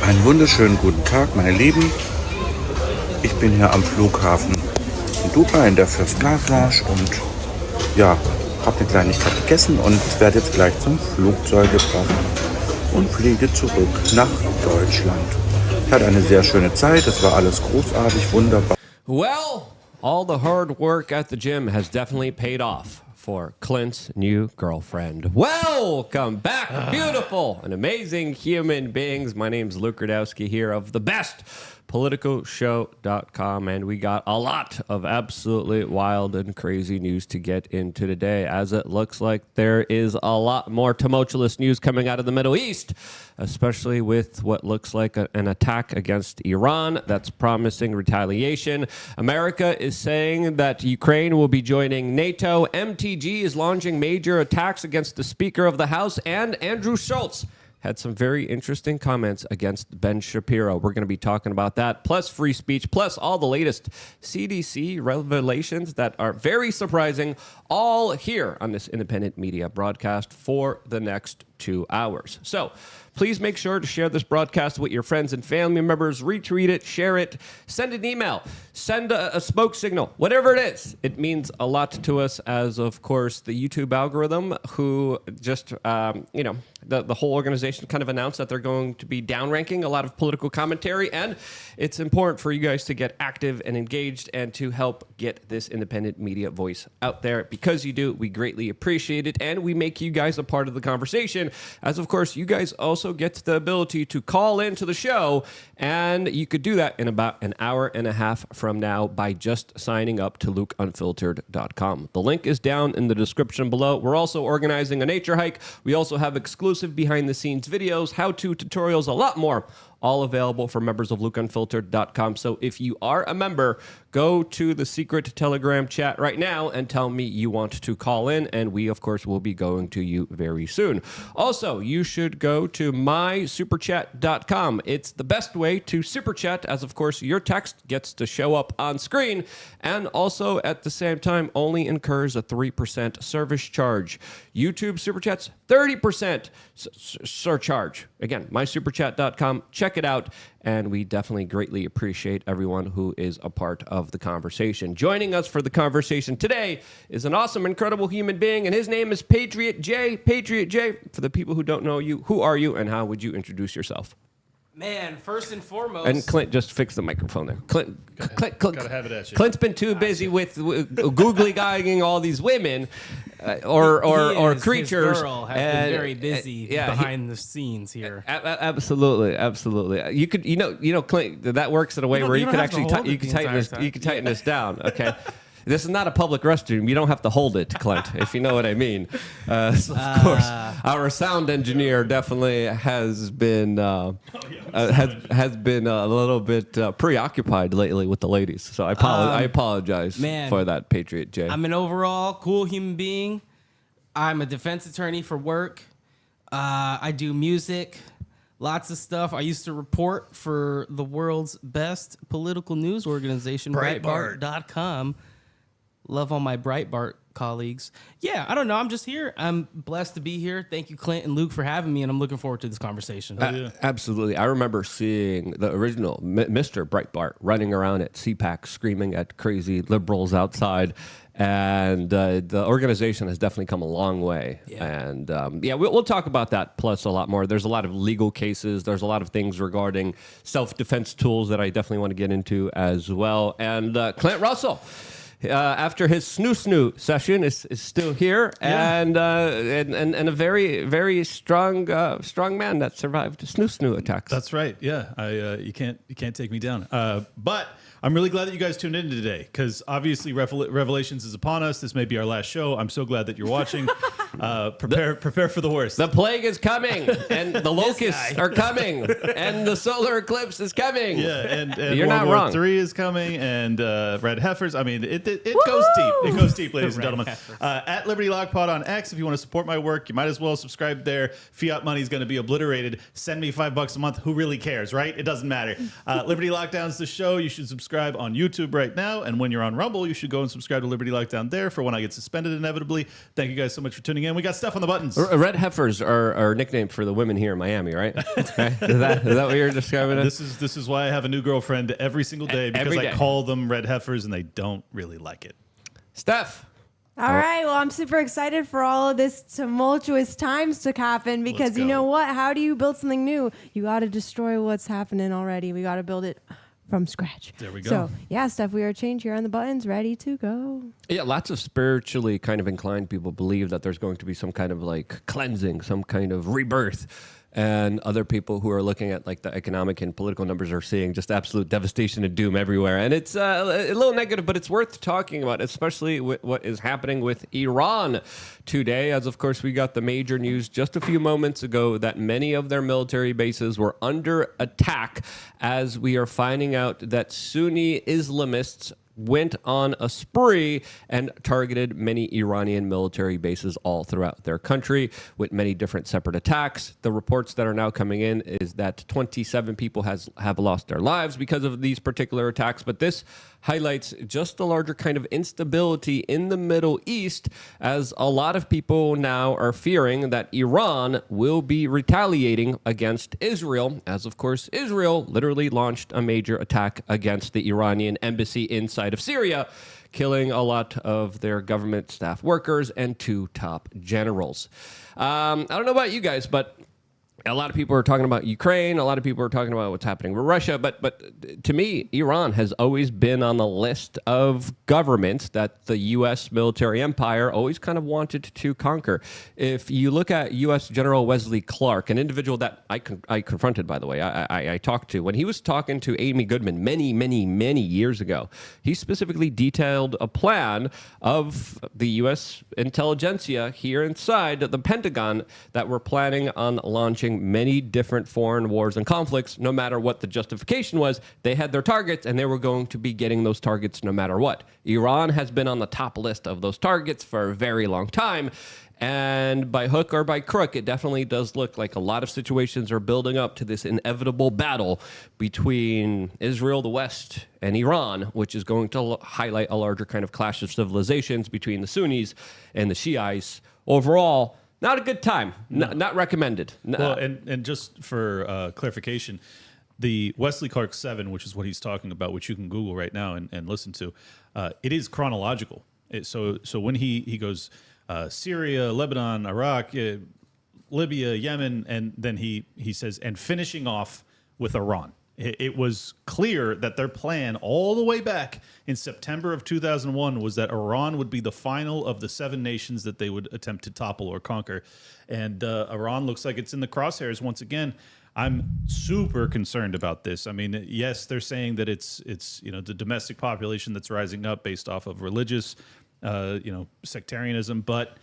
Einen wunderschönen guten Tag, meine Lieben. Ich bin hier am Flughafen in Dubai in der First Class Lounge und ja, habe eine Kleinigkeit gegessen und werde jetzt gleich zum Flugzeug gebracht und fliege zurück nach Deutschland. Ich hatte eine sehr schöne Zeit, es war alles großartig, wunderbar. Well, all the hard work at the gym has definitely paid off for Clint's new girlfriend. Welcome back, beautiful and amazing human beings. My name's Luke Radowski here of the best politicalshow.com, and we got a lot of absolutely wild and crazy news to get into today, as it looks like there is a lot more tumultuous news coming out of the Middle East, especially with what looks like an attack against Iran that's promising retaliation. America is saying that Ukraine will be joining NATO. MTG is launching major attacks against the Speaker of the House, and Andrew Schultz had some very interesting comments against Ben Shapiro. We're going to be talking about that, plus free speech, plus all the latest CDC revelations that are very surprising, all here on this independent media broadcast for the next 2 hours. So please make sure to share this broadcast with your friends and family members, retweet it, share it, send an email, send a smoke signal, whatever it is. It means a lot to us as, of course, the YouTube algorithm, who just, the whole organization kind of announced that they're going to be downranking a lot of political commentary, and it's important for you guys to get active and engaged and to help get this independent media voice out there. Because you do, we greatly appreciate it, and we make you guys a part of the conversation, as, of course, you guys also get the ability to call into the show, and you could do that in about an hour and a half from now by just signing up to lukeunfiltered.com. The link is down in the description below. We're also organizing a nature hike. We also have exclusive behind-the-scenes videos, how-to tutorials, a lot more, all available for members of lukeunfiltered.com. So if you are a member, go to the secret Telegram chat right now and tell me you want to call in, and we, of course, will be going to you very soon. Also, you should go to mysuperchat.com. It's the best way to super chat, as, of course, your text gets to show up on screen, and also, at the same time, only incurs a 3% service charge. YouTube super chats, 30% surcharge. Again, mysuperchat.com. Check it out, and we definitely greatly appreciate everyone who is a part of the conversation. Joining us for the conversation today is an awesome, incredible human being, and his name is Patriot J. Patriot J, for the people who don't know you, who are you, and how would you introduce yourself? Man, first and foremost... And Clint, just fix the microphone there. Clint, gotta have it at you. Clint's been too busy with googly-guying all these women or creatures. His girl has been very busy behind the scenes here. Absolutely. You could, Clint, that works in a way where you could actually tighten this down. Okay. This is not a public restroom. You don't have to hold it, Clint, if you know what I mean. So of course, our sound engineer definitely has been has been a little bit preoccupied lately with the ladies. So I apologize for that, Patriot J. I'm an overall cool human being. I'm a defense attorney for work. I do music. Lots of stuff. I used to report for the world's best political news organization, Breitbart.com. Love all my Breitbart colleagues. Yeah, I don't know. I'm just here. I'm blessed to be here. Thank you, Clint and Luke, for having me, and I'm looking forward to this conversation. Absolutely. I remember seeing the original Mr. Breitbart running around at CPAC screaming at crazy liberals outside, and the organization has definitely come a long way. Yeah. And we'll talk about that plus a lot more. There's a lot of legal cases. There's a lot of things regarding self-defense tools that I definitely want to get into as well. And Clint Russell, after his snoo session, is still here, and a very, very strong man that survived a snoo attacks. That's right. Yeah, you can't take me down. But I'm really glad that you guys tuned in today, because obviously Revelations is upon us. This may be our last show. I'm so glad that you're watching. Prepare for the worst. The plague is coming, and the locusts are coming, and the solar eclipse is coming. Yeah, and you're World not War wrong. III is coming, and red heifers. I mean, it goes deep. It goes deep, ladies and gentlemen. At Liberty Lock Pod on X, if you want to support my work, you might as well subscribe there. Fiat money is going to be obliterated. Send me $5 a month. Who really cares, right? It doesn't matter. Liberty Lockdown's the show. You should subscribe on YouTube right now, and when you're on Rumble, you should go and subscribe to Liberty Lockdown there for when I get suspended inevitably. Thank you guys so much for tuning tuning in. We got stuff on the buttons. Red heifers are nicknamed for the women here in Miami, right? Okay. Is that what you're describing? This is why I have a new girlfriend every single day, because I call them red heifers and they don't really like it. Steph. All right. Well, I'm super excited for all of this tumultuous times to happen because you know what? How do you build something new? You got to destroy what's happening already. We got to build it from scratch. There we go. So, yeah, Steph, we are changed here on the buttons, ready to go. Yeah, lots of spiritually kind of inclined people believe that there's going to be some kind of like cleansing, some kind of rebirth. And other people who are looking at like the economic and political numbers are seeing just absolute devastation and doom everywhere. And it's a little negative, but it's worth talking about, especially with what is happening with Iran today. As of course, we got the major news just a few moments ago that many of their military bases were under attack, as we are finding out that Sunni Islamists went on a spree and targeted many Iranian military bases all throughout their country with many different separate attacks. The reports that are now coming in is that 27 people have lost their lives because of these particular attacks, but this highlights just the larger kind of instability in the Middle East, as a lot of people now are fearing that Iran will be retaliating against Israel, as of course Israel literally launched a major attack against the Iranian embassy inside of Syria, killing a lot of their government staff workers and 2 top generals. I don't know about you guys, but a lot of people are talking about Ukraine. A lot of people are talking about what's happening with Russia. But to me, Iran has always been on the list of governments that the U.S. military empire always kind of wanted to conquer. If you look at U.S. General Wesley Clark, an individual that I confronted, by the way, I talked to, when he was talking to Amy Goodman many years ago, he specifically detailed a plan of the U.S. intelligentsia here inside the Pentagon that were planning on launching many different foreign wars and conflicts. No matter what the justification was, they had their targets and they were going to be getting those targets no matter what. Iran has been on the top list of those targets for a very long time. And by hook or by crook, it definitely does look like a lot of situations are building up to this inevitable battle between Israel, the West, and Iran, which is going to highlight a larger kind of clash of civilizations between the Sunnis and the Shiites. Overall, not a good time. No. Not recommended. Well, and just for clarification, the Wesley Clark 7, which is what he's talking about, which you can Google right now and listen to, it is chronological. So when he goes Syria, Lebanon, Iraq, Libya, Yemen, and then he says, and finishing off with Iran. It was clear that their plan all the way back in September of 2001 was that Iran would be the final of the 7 nations that they would attempt to topple or conquer. And Iran looks like it's in the crosshairs once again. I'm super concerned about this. I mean, yes, they're saying that it's the domestic population that's rising up based off of religious, sectarianism, but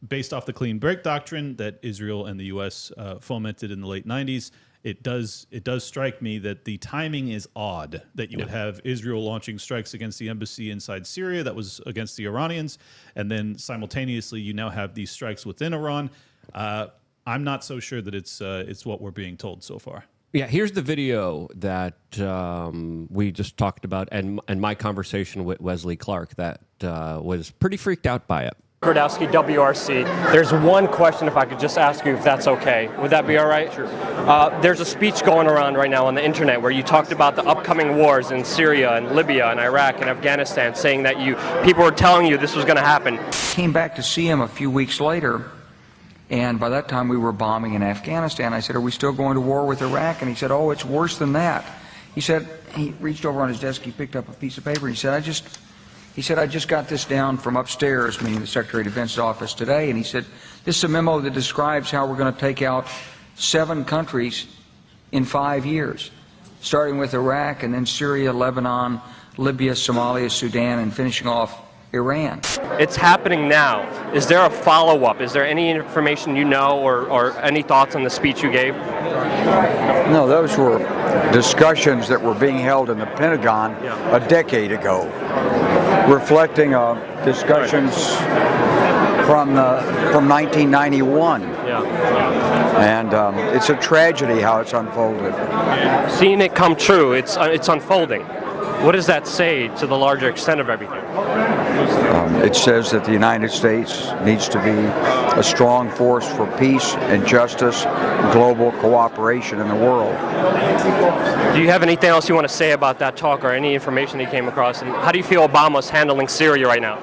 based off the clean break doctrine that Israel and the U.S. Fomented in the late 90s, it does strike me that the timing is odd, that you would have Israel launching strikes against the embassy inside Syria that was against the Iranians, and then simultaneously you now have these strikes within Iran. I'm not so sure that it's what we're being told so far. Yeah, here's the video that we just talked about, and my conversation with Wesley Clark that was pretty freaked out by it. Kurdowski, WRC. There's one question, if I could just ask you if that's okay. Would that be all right? Sure. There's a speech going around right now on the internet where you talked about the upcoming wars in Syria and Libya and Iraq and Afghanistan, saying that people were telling you this was going to happen. Came back to see him a few weeks later, and by that time we were bombing in Afghanistan. I said, "Are we still going to war with Iraq?" And he said, "Oh, it's worse than that." He said, he reached over on his desk, he picked up a piece of paper, and he said, I just got this down from upstairs, meaning the Secretary of Defense's office today, and he said, this is a memo that describes how we're going to take out 7 countries in 5 years, starting with Iraq and then Syria, Lebanon, Libya, Somalia, Sudan, and finishing off Iran. It's happening now. Is there a follow-up? Is there any information you know or any thoughts on the speech you gave? No, those were discussions that were being held in the Pentagon a decade ago, reflecting discussions from 1991. And it's a tragedy how it's unfolded. Seeing it come true, it's unfolding. What does that say to the larger extent of everything? It says that the United States needs to be a strong force for peace and justice, global cooperation in the world. Do you have anything else you want to say about that talk or any information you came across? And how do you feel Obama's handling Syria right now?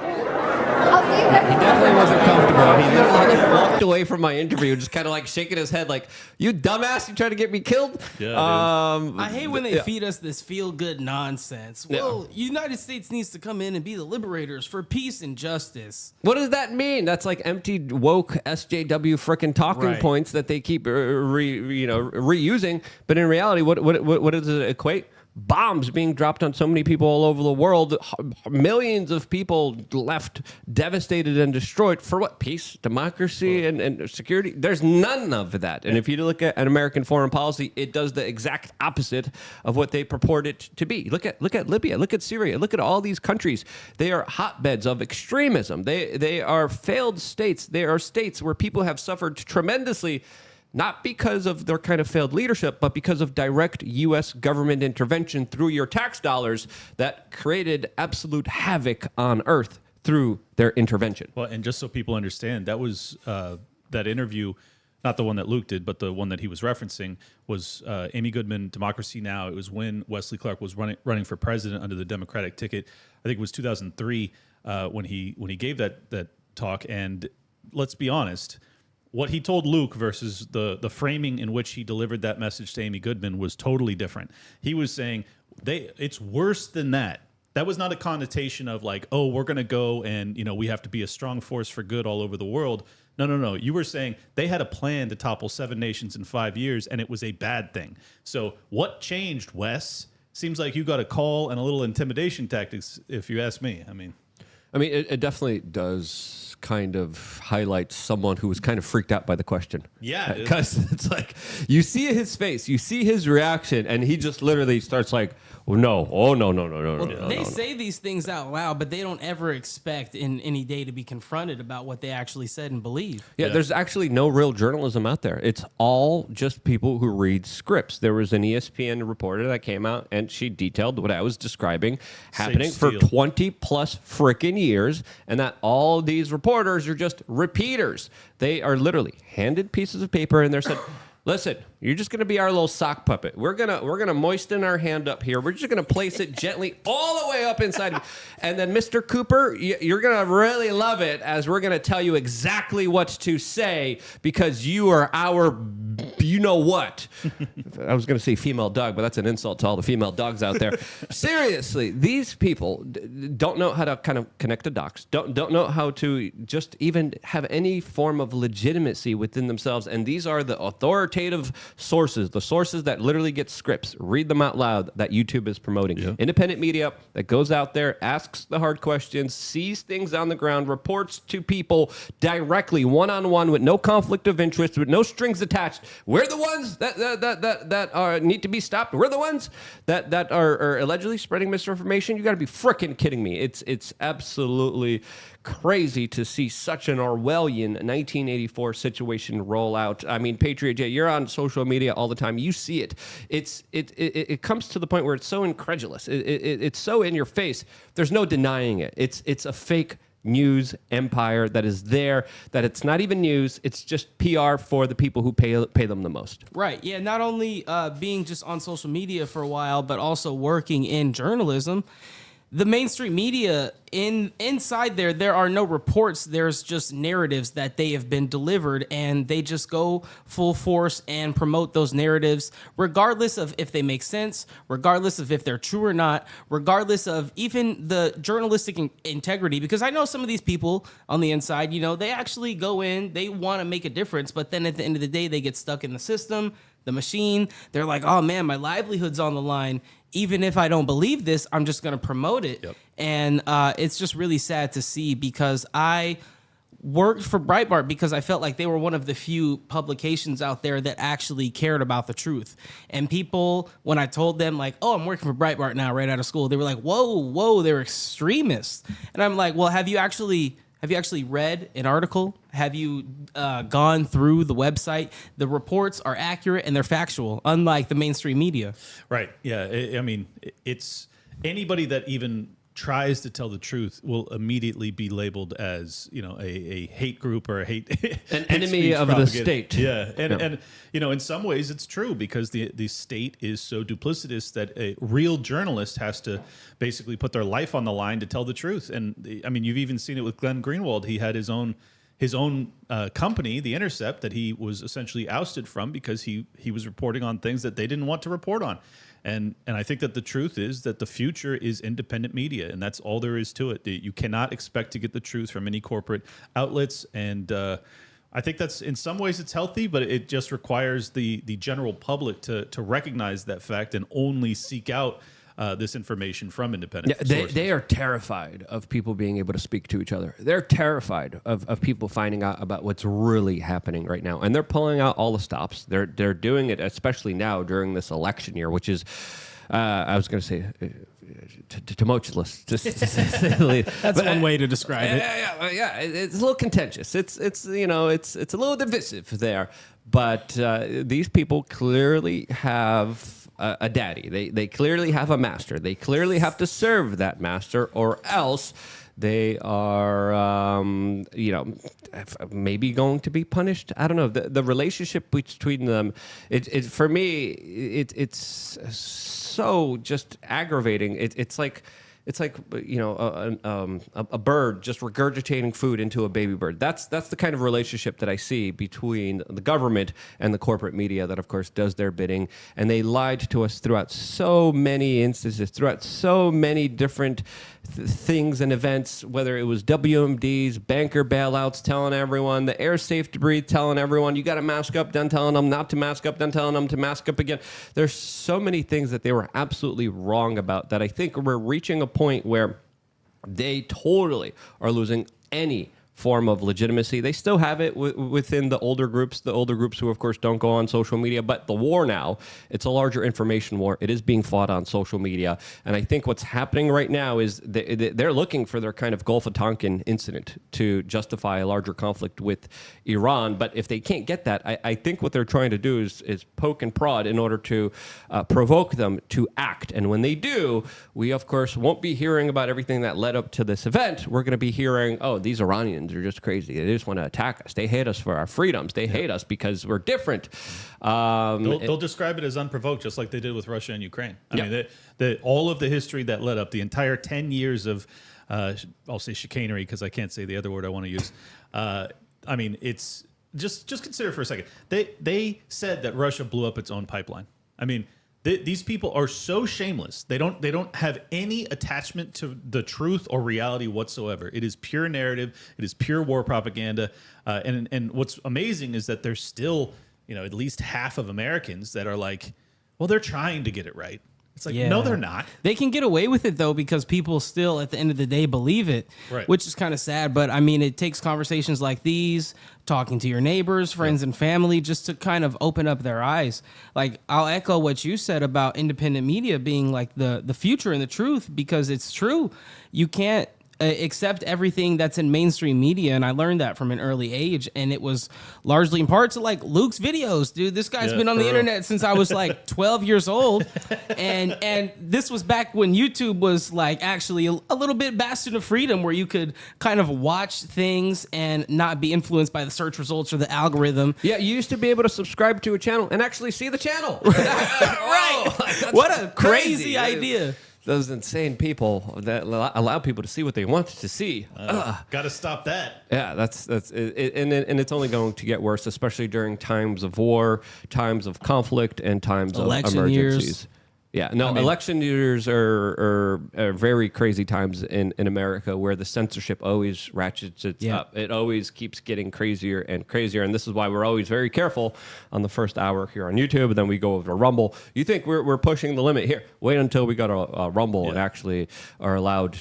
He definitely wasn't comfortable. He literally walked away from my interview, just kind of like shaking his head, like, "You dumbass! You trying to get me killed?" Yeah, I hate when they feed us this feel-good nonsense. Well, United States needs to come in and be the liberators for peace and justice. What does that mean? That's like empty woke SJW frickin' talking points that they keep reusing. But in reality, what does it equate? Bombs being dropped on so many people all over the world, millions of people left devastated and destroyed for what? Peace, democracy, and security? There's none of that. And if you look at an American foreign policy, it does the exact opposite of what they purport it to be. Look at Libya, look at Syria, look at all these countries. They are hotbeds of extremism. They are failed states. They are states where people have suffered tremendously, not because of their kind of failed leadership, but because of direct U.S. government intervention through your tax dollars that created absolute havoc on Earth through their intervention. Well, and just so people understand, that was that interview, not the one that Luke did, but the one that he was referencing was Amy Goodman, Democracy Now! It was when Wesley Clark was running for president under the Democratic ticket. I think it was 2003 when he gave that talk. And let's be honest, what he told Luke versus the framing in which he delivered that message to Amy Goodman was totally different. He was saying it's worse than that. That was not a connotation of like, oh, we're going to go and we have to be a strong force for good all over the world. No. You were saying they had a plan to topple 7 nations in 5 years, and it was a bad thing. So what changed, Wes? Seems like you got a call and a little intimidation tactics, if you ask me. I mean, it definitely does kind of highlight someone who was kind of freaked out by the question. Yeah. Because it's like, you see his face, you see his reaction, and he just literally starts like, no. They say these things out loud, but they don't ever expect in any day to be confronted about what they actually said and believe. Yeah, there's actually no real journalism out there. It's all just people who read scripts. There was an ESPN reporter that came out, and she detailed what I was describing happening for 20 plus freaking years, and that all these reporters are just repeaters. They are literally handed pieces of paper, and they're said, listen, you're just going to be our little sock puppet. We're gonna moisten our hand up here. We're just going to place it gently all the way up inside of you. And then, Mr. Cooper, you're going to really love it as we're going to tell you exactly what to say because you are our you-know-what. I was going to say female dog, but that's an insult to all the female dogs out there. Seriously, these people don't know how to kind of connect the dots. Don't know how to just even have any form of legitimacy within themselves. And these are the authoritative sources, the sources that literally get scripts, read them out loud, that YouTube is promoting. Yeah. Independent media that goes out there, asks the hard questions, sees things on the ground, reports to people directly, one-on-one, with no conflict of interest, with no strings attached. We're the ones that need to be stopped. We're the ones that are allegedly spreading misinformation. You got to be freaking kidding me. It's absolutely crazy to see such an Orwellian 1984 situation roll out. I mean, Patriot J, you're on social media all the time. You see it. It comes to the point where it's so incredulous. It's so in your face. There's no denying it. It's a fake news empire that is there, that it's not even news, it's just PR for the people who pay them the most. Right, yeah, not only being just on social media for a while, but also working in journalism. The mainstream media, inside there are no reports. There's just narratives that they have been delivered, and they just go full force and promote those narratives, regardless of if they make sense, regardless of if they're true or not, regardless of even the journalistic integrity. Because I know some of these people on the inside, they actually go in, they want to make a difference, but then at the end of the day, they get stuck in the system, the machine. They're like, oh man, my livelihood's on the line. Even if I don't believe this, I'm just going to promote it. Yep. And it's just really sad to see, because I worked for Breitbart because I felt like they were one of the few publications out there that actually cared about the truth. And people, when I told them like, oh, I'm working for Breitbart now right out of school, they were like, whoa, they're extremists. And I'm like, well, have you actually read an article? Have you gone through the website? The reports are accurate and they're factual, unlike the mainstream media. Right. Yeah. I mean, it's anybody that even tries to tell the truth will immediately be labeled as, a hate group or a hate an hate enemy speech of the propaganda. state. Yeah, and in some ways it's true, because the state is so duplicitous that a real journalist has to basically put their life on the line to tell the truth. And you've even seen it with Glenn Greenwald. He had his own company, The Intercept, that he was essentially ousted from because he was reporting on things that they didn't want to report on. And I think that the truth is that the future is independent media, and that's all there is to it. You cannot expect to get the truth from any corporate outlets, and I think that's, in some ways, it's healthy, but it just requires the general public to recognize that fact and only seek out this information from independent sources. They are terrified of people being able to speak to each other. They're terrified of people finding out about what's really happening right now. And they're pulling out all the stops. They're doing it, especially now during this election year, which is, I was going to say, tumultuous. That's one way to describe it. Yeah, it's a little contentious. It's a little divisive there. But these people clearly have a daddy. They clearly have a master. They clearly have to serve that master, or else they are, maybe going to be punished. I don't know. The relationship between them, for me, it's so just aggravating. It's like a bird just regurgitating food into a baby bird. That's the kind of relationship that I see between the government and the corporate media that, of course, does their bidding. And they lied to us throughout so many instances, throughout so many different things and events, whether it was WMDs, banker bailouts, telling everyone the air's safe to breathe, telling everyone you got to mask up, then telling them not to mask up, then telling them to mask up again. There's so many things that they were absolutely wrong about that I think we're reaching a point where they totally are losing any form of legitimacy. They still have it within the older groups who, of course, don't go on social media. But the war now, it's a larger information war. It is being fought on social media. And I think what's happening right now is they're looking for their kind of Gulf of Tonkin incident to justify a larger conflict with Iran. But if they can't get that, I think what they're trying to do is poke and prod in order to provoke them to act. And when they do, we, of course, won't be hearing about everything that led up to this event. We're going to be hearing, oh, these Iranians are just crazy. They just want to attack us. They hate us for our freedoms. They hate us because we're different. They'll describe it as unprovoked, just like they did with Russia and Ukraine. I mean, all of the history that led up, the entire 10 years of, I'll say chicanery because I can't say the other word I want to use. It's just consider for a second. They said that Russia blew up its own pipeline. I mean, these people are so shameless. They don't have any attachment to the truth or reality whatsoever. It is pure narrative. It is pure war propaganda. And what's amazing is that there's still, at least half of Americans that are like, well, they're trying to get it right. It's like, no, they're not. They can get away with it, though, because people still, at the end of the day, believe it, right. Which is kind of sad. But, I mean, it takes conversations like these, talking to your neighbors, friends, and family, just to kind of open up their eyes. Like, I'll echo what you said about independent media being, like, the future and the truth, because it's true. You can't accept everything that's in mainstream media, and I learned that from an early age, and it was largely in part to like Luke's videos. Dude, this guy's been on the internet since I was like 12 years old, and this was back when YouTube was like actually a little bit bastion of freedom, where you could kind of watch things and not be influenced by the search results or the algorithm. Yeah, you used to be able to subscribe to a channel and actually see the channel. Right. What a crazy idea. Those insane people that allow people to see what they want to see. Got to stop that. Yeah, that's it, and it's only going to get worse, especially during times of war, times of conflict, and times election of emergencies. Years. Yeah, no, election years are very crazy times in America, where the censorship always ratchets up. It always keeps getting crazier and crazier, and this is why we're always very careful on the first hour here on YouTube, and then we go over to Rumble. You think we're pushing the limit here? Wait until we go to Rumble and actually are allowed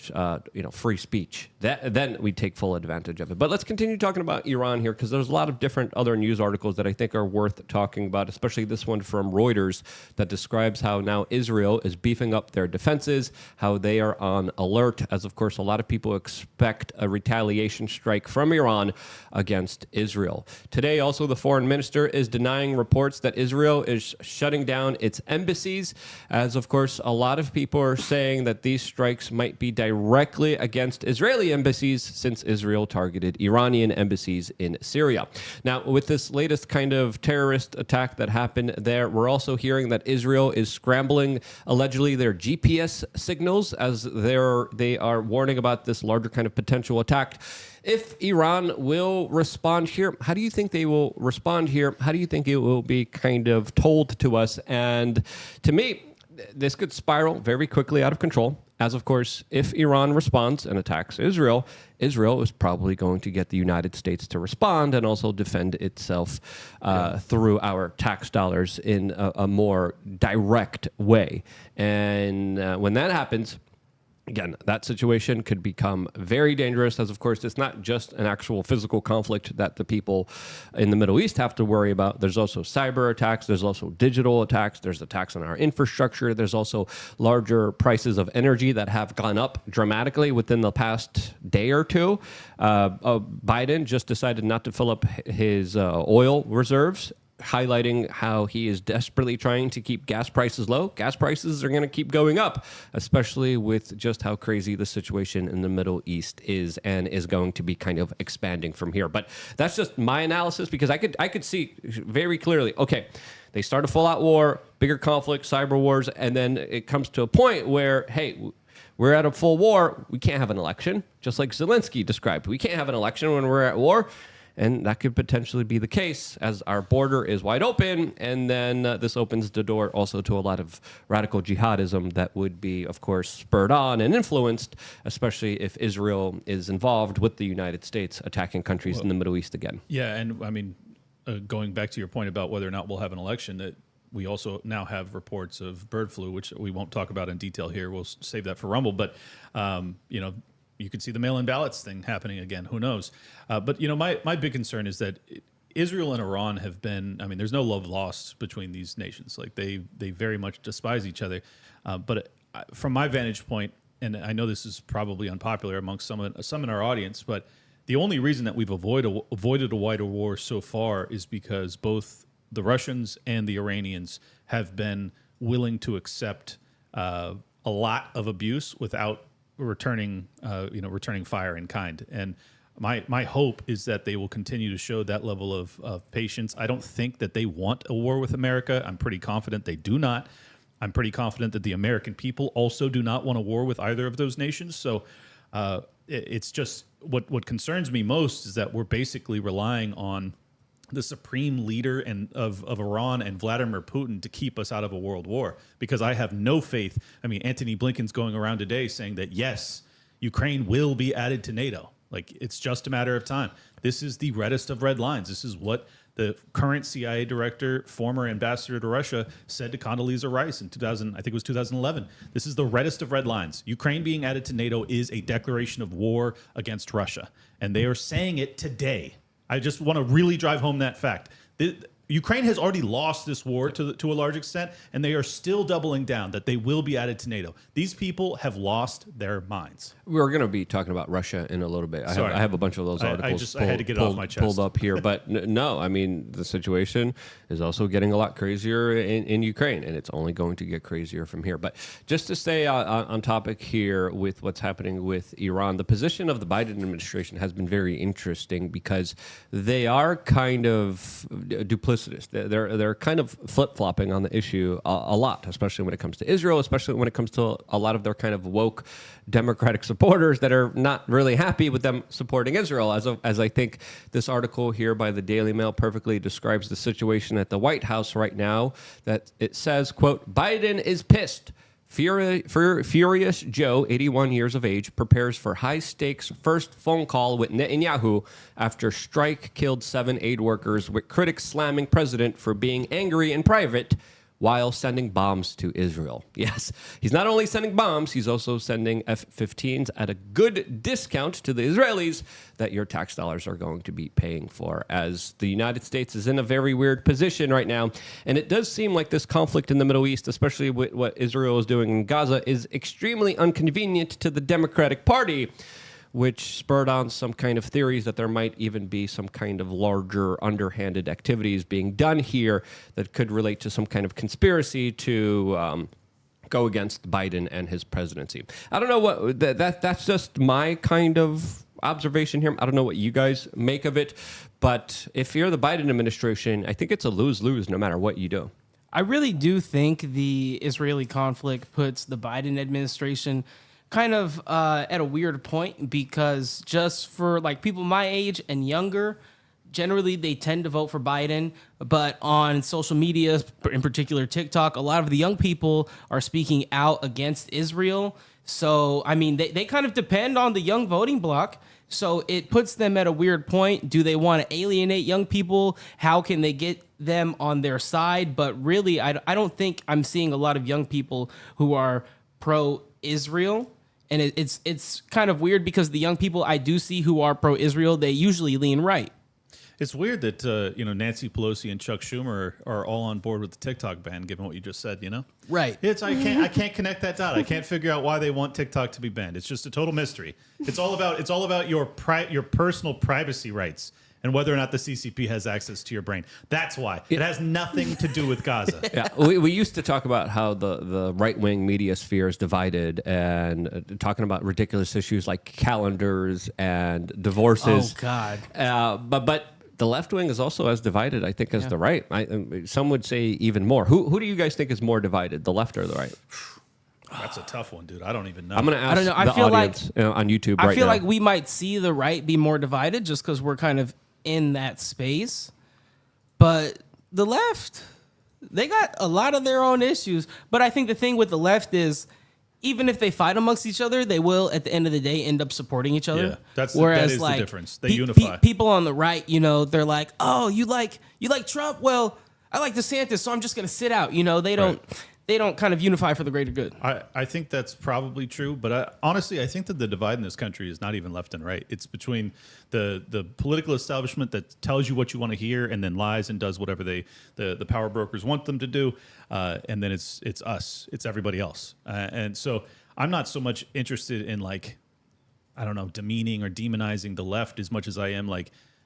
free speech. Then we take full advantage of it. But let's continue talking about Iran here, because there's a lot of different other news articles that I think are worth talking about, especially this one from Reuters that describes how now Israel is beefing up their defenses, how they are on alert, as of course a lot of people expect a retaliation strike from Iran against Israel. Today, also, the foreign minister is denying reports that Israel is shutting down its embassies, as of course a lot of people are saying that these strikes might be directly against Israeli embassies since Israel targeted Iranian embassies in Syria. Now, with this latest kind of terrorist attack that happened there, we're also hearing that Israel is scrambling allegedly their GPS signals as they are warning about this larger kind of potential attack. If Iran will respond here, how do you think they will respond here? How do you think it will be kind of told to us? And to me, this could spiral very quickly out of control. As of course, if Iran responds and attacks Israel, Israel is probably going to get the United States to respond and also defend itself through our tax dollars in a more direct way. And when that happens, again, that situation could become very dangerous, as of course it's not just an actual physical conflict that the people in the Middle East have to worry about. There's also cyber attacks, there's also digital attacks, there's attacks on our infrastructure, there's also larger prices of energy that have gone up dramatically within the past day or two. Biden just decided not to fill up his oil reserves, highlighting how he is desperately trying to keep gas prices low. Gas prices are going to keep going up, especially with just how crazy the situation in the Middle East is and is going to be kind of expanding from here. But that's just my analysis, because I could see very clearly, okay, they start a full-out war, bigger conflict, cyber wars, and then it comes to a point where, hey, we're at a full war. We can't have an election, just like Zelensky described. We can't have an election when we're at war. And that could potentially be the case as our border is wide open. And then this opens the door also to a lot of radical jihadism that would be, of course, spurred on and influenced, especially if Israel is involved with the United States attacking countries in the Middle East again. Yeah, and I mean, going back to your point about whether or not we'll have an election, that we also now have reports of bird flu, which we won't talk about in detail here. We'll save that for Rumble. But, you know, you could see the mail-in ballots thing happening again. Who knows? But, you know, my big concern is that Israel and Iran have been, I mean, there's no love lost between these nations. Like, they very much despise each other. But from my vantage point, and I know this is probably unpopular amongst some in our audience, but the only reason that we've avoided a wider war so far is because both the Russians and the Iranians have been willing to accept a lot of abuse without returning fire in kind. And my hope is that they will continue to show that level of patience. I don't think that they want a war with America. I'm pretty confident they do not. I'm pretty confident that the American people also do not want a war with either of those nations. So it's just what concerns me most is that we're basically relying on the supreme leader of Iran and Vladimir Putin to keep us out of a world war, because I have no faith. I mean, Antony Blinken's going around today saying that, yes, Ukraine will be added to NATO. Like, it's just a matter of time. This is the reddest of red lines. This is what the current CIA director, former ambassador to Russia, said to Condoleezza Rice in 2011. This is the reddest of red lines. Ukraine being added to NATO is a declaration of war against Russia. And they are saying it today. I just want to really drive home that fact. Ukraine has already lost this war to a large extent, and they are still doubling down that they will be added to NATO. These people have lost their minds. We're going to be talking about Russia in a little bit. I have a bunch of those articles I had to get it off my chest. Pulled up here. But no, I mean, the situation is also getting a lot crazier in Ukraine, and it's only going to get crazier from here. But just to stay on topic here with what's happening with Iran, the position of the Biden administration has been very interesting because they are kind of duplicitous. They're kind of flip-flopping on the issue a lot, especially when it comes to Israel, especially when it comes to a lot of their kind of woke Democratic supporters that are not really happy with them supporting Israel. As I think this article here by the Daily Mail perfectly describes the situation at the White House right now, that it says, quote, Biden is pissed. Furious Joe, 81 years of age, prepares for high-stakes first phone call with Netanyahu after strike killed 7 aid workers, with critics slamming president for being angry in private while sending bombs to Israel. Yes, he's not only sending bombs, he's also sending F-15s at a good discount to the Israelis that your tax dollars are going to be paying for, as the United States is in a very weird position right now. And it does seem like this conflict in the Middle East, especially with what Israel is doing in Gaza, is extremely inconvenient to the Democratic Party, which spurred on some kind of theories that there might even be some kind of larger underhanded activities being done here that could relate to some kind of conspiracy to go against Biden and his presidency. I don't know what that's just my kind of observation here. I don't know what you guys make of it, but if you're the Biden administration, I think it's a lose-lose no matter what you do. I really do think the Israeli conflict puts the Biden administration kind of at a weird point, because just for like people my age and younger, generally they tend to vote for Biden, but on social media, in particular TikTok, a lot of the young people are speaking out against Israel. So, I mean, they kind of depend on the young voting bloc. So it puts them at a weird point. Do they want to alienate young people? How can they get them on their side? But really, I don't think I'm seeing a lot of young people who are pro-Israel. And it's kind of weird, because the young people I do see who are pro-Israel, they usually lean right. It's weird that Nancy Pelosi and Chuck Schumer are all on board with the TikTok ban, given what you just said. Right. I can't connect that dot. I can't figure out why they want TikTok to be banned. It's just a total mystery. It's all about your personal privacy rights and whether or not the CCP has access to your brain. That's why. It has nothing to do with Gaza. Yeah, we used to talk about how the right-wing media sphere is divided, and talking about ridiculous issues like calendars and divorces. Oh, God. But the left wing is also as divided, I think, as the right. Some would say even more. Who do you guys think is more divided, the left or the right? That's a tough one, dude. I don't even know. I'm going to ask I the feel audience on YouTube right now. I feel like we might see the right be more divided just because we're kind of in that space. But the left, they got a lot of their own issues. But I think the thing with the left is, even if they fight amongst each other, they will, at the end of the day, end up supporting each other. Yeah, that is the difference. They unify. People on the right, they're like, oh, you like Trump? Well, I like DeSantis, so I'm just going to sit out. They don't kind of unify for the greater good. I think that's probably true, but honestly, I think that the divide in this country is not even left and right. It's between the political establishment that tells you what you want to hear and then lies and does whatever the power brokers want them to do, and then it's us, it's everybody else. And so I'm not so much interested in demeaning or demonizing the left as much as I am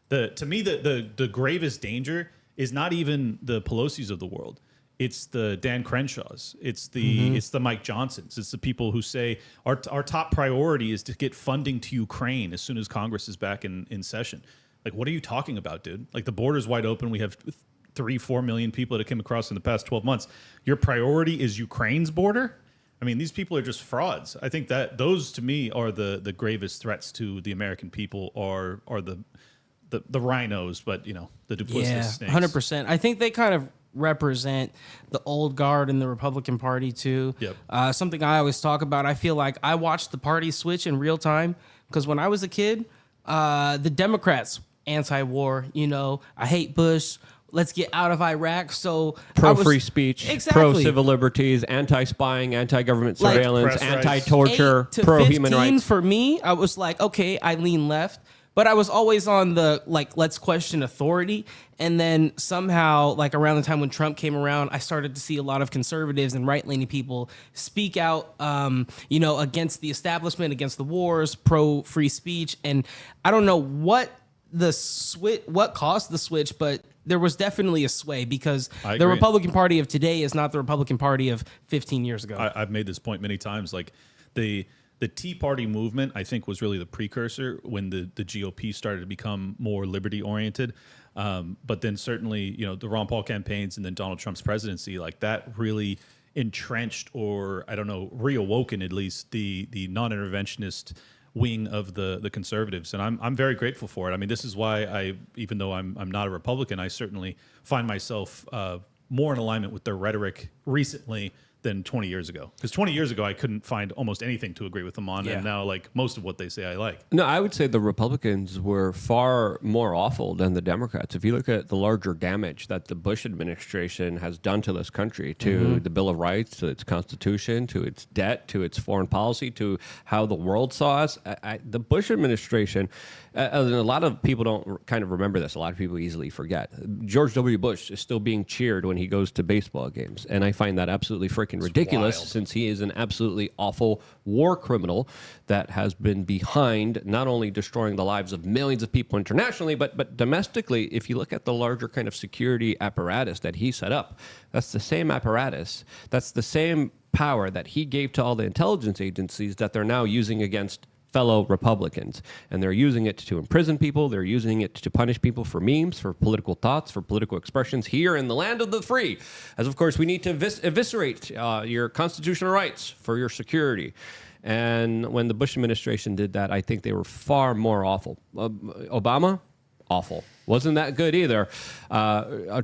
to me the gravest danger is not even the Pelosi's of the world. It's the Dan Crenshaws. It's the Mike Johnsons. It's the people who say our top priority is to get funding to Ukraine as soon as Congress is back in session. Like, what are you talking about, dude? Like, the border's wide open. We have 3-4 million people that came across in the past 12 months. Your priority is Ukraine's border? I mean, these people are just frauds. I think that those, to me, are the gravest threats to the American people, are the rhinos, but the duplicitous snakes. 100%. I think they kind of represent the old guard in the Republican Party too. Yep. Something I always talk about, I feel like I watched the party switch in real time, because when I was a kid, the Democrats, anti-war, I hate Bush, let's get out of Iraq. So pro-free speech, exactly. pro-civil liberties, anti-spying, anti-government surveillance, press rights. anti-torture, pro-human rights. For me, I was like, okay, I lean left. But I was always on the, let's question authority. And then somehow, around the time when Trump came around, I started to see a lot of conservatives and right-leaning people speak out, against the establishment, against the wars, pro-free speech. And I don't know what caused the switch, but there was definitely a sway, because the Republican Party of today is not the Republican Party of 15 years ago. I've made this point many times. The Tea Party movement, I think, was really the precursor when the GOP started to become more liberty-oriented. But then certainly, the Ron Paul campaigns and then Donald Trump's presidency, that really entrenched, or, I don't know, reawoken at least the non-interventionist wing of the conservatives. And I'm very grateful for it. I mean, this is why even though I'm not a Republican, I certainly find myself more in alignment with their rhetoric recently than 20 years ago. Because 20 years ago, I couldn't find almost anything to agree with them on. And now, like, most of what they say I like. No, I would say the Republicans were far more awful than the Democrats. If you look at the larger damage that the Bush administration has done to this country, to the Bill of Rights, to its Constitution, to its debt, to its foreign policy, to how the world saw us, the Bush administration, a lot of people don't kind of remember this. A lot of people easily forget. George W. Bush is still being cheered when he goes to baseball games. And I find that absolutely freaking ridiculous, wild. since he is an absolutely awful war criminal that has been behind not only destroying the lives of millions of people internationally, but domestically. If you look at the larger kind of security apparatus that he set up, that's the same apparatus, that's the same power that he gave to all the intelligence agencies that they're now using against fellow Republicans. And they're using it to imprison people. They're using it to punish people for memes, for political thoughts, for political expressions here in the land of the free. As, of course, we need to eviscerate your constitutional rights for your security. And when the Bush administration did that, I think they were far more awful. Obama, awful. Wasn't that good either.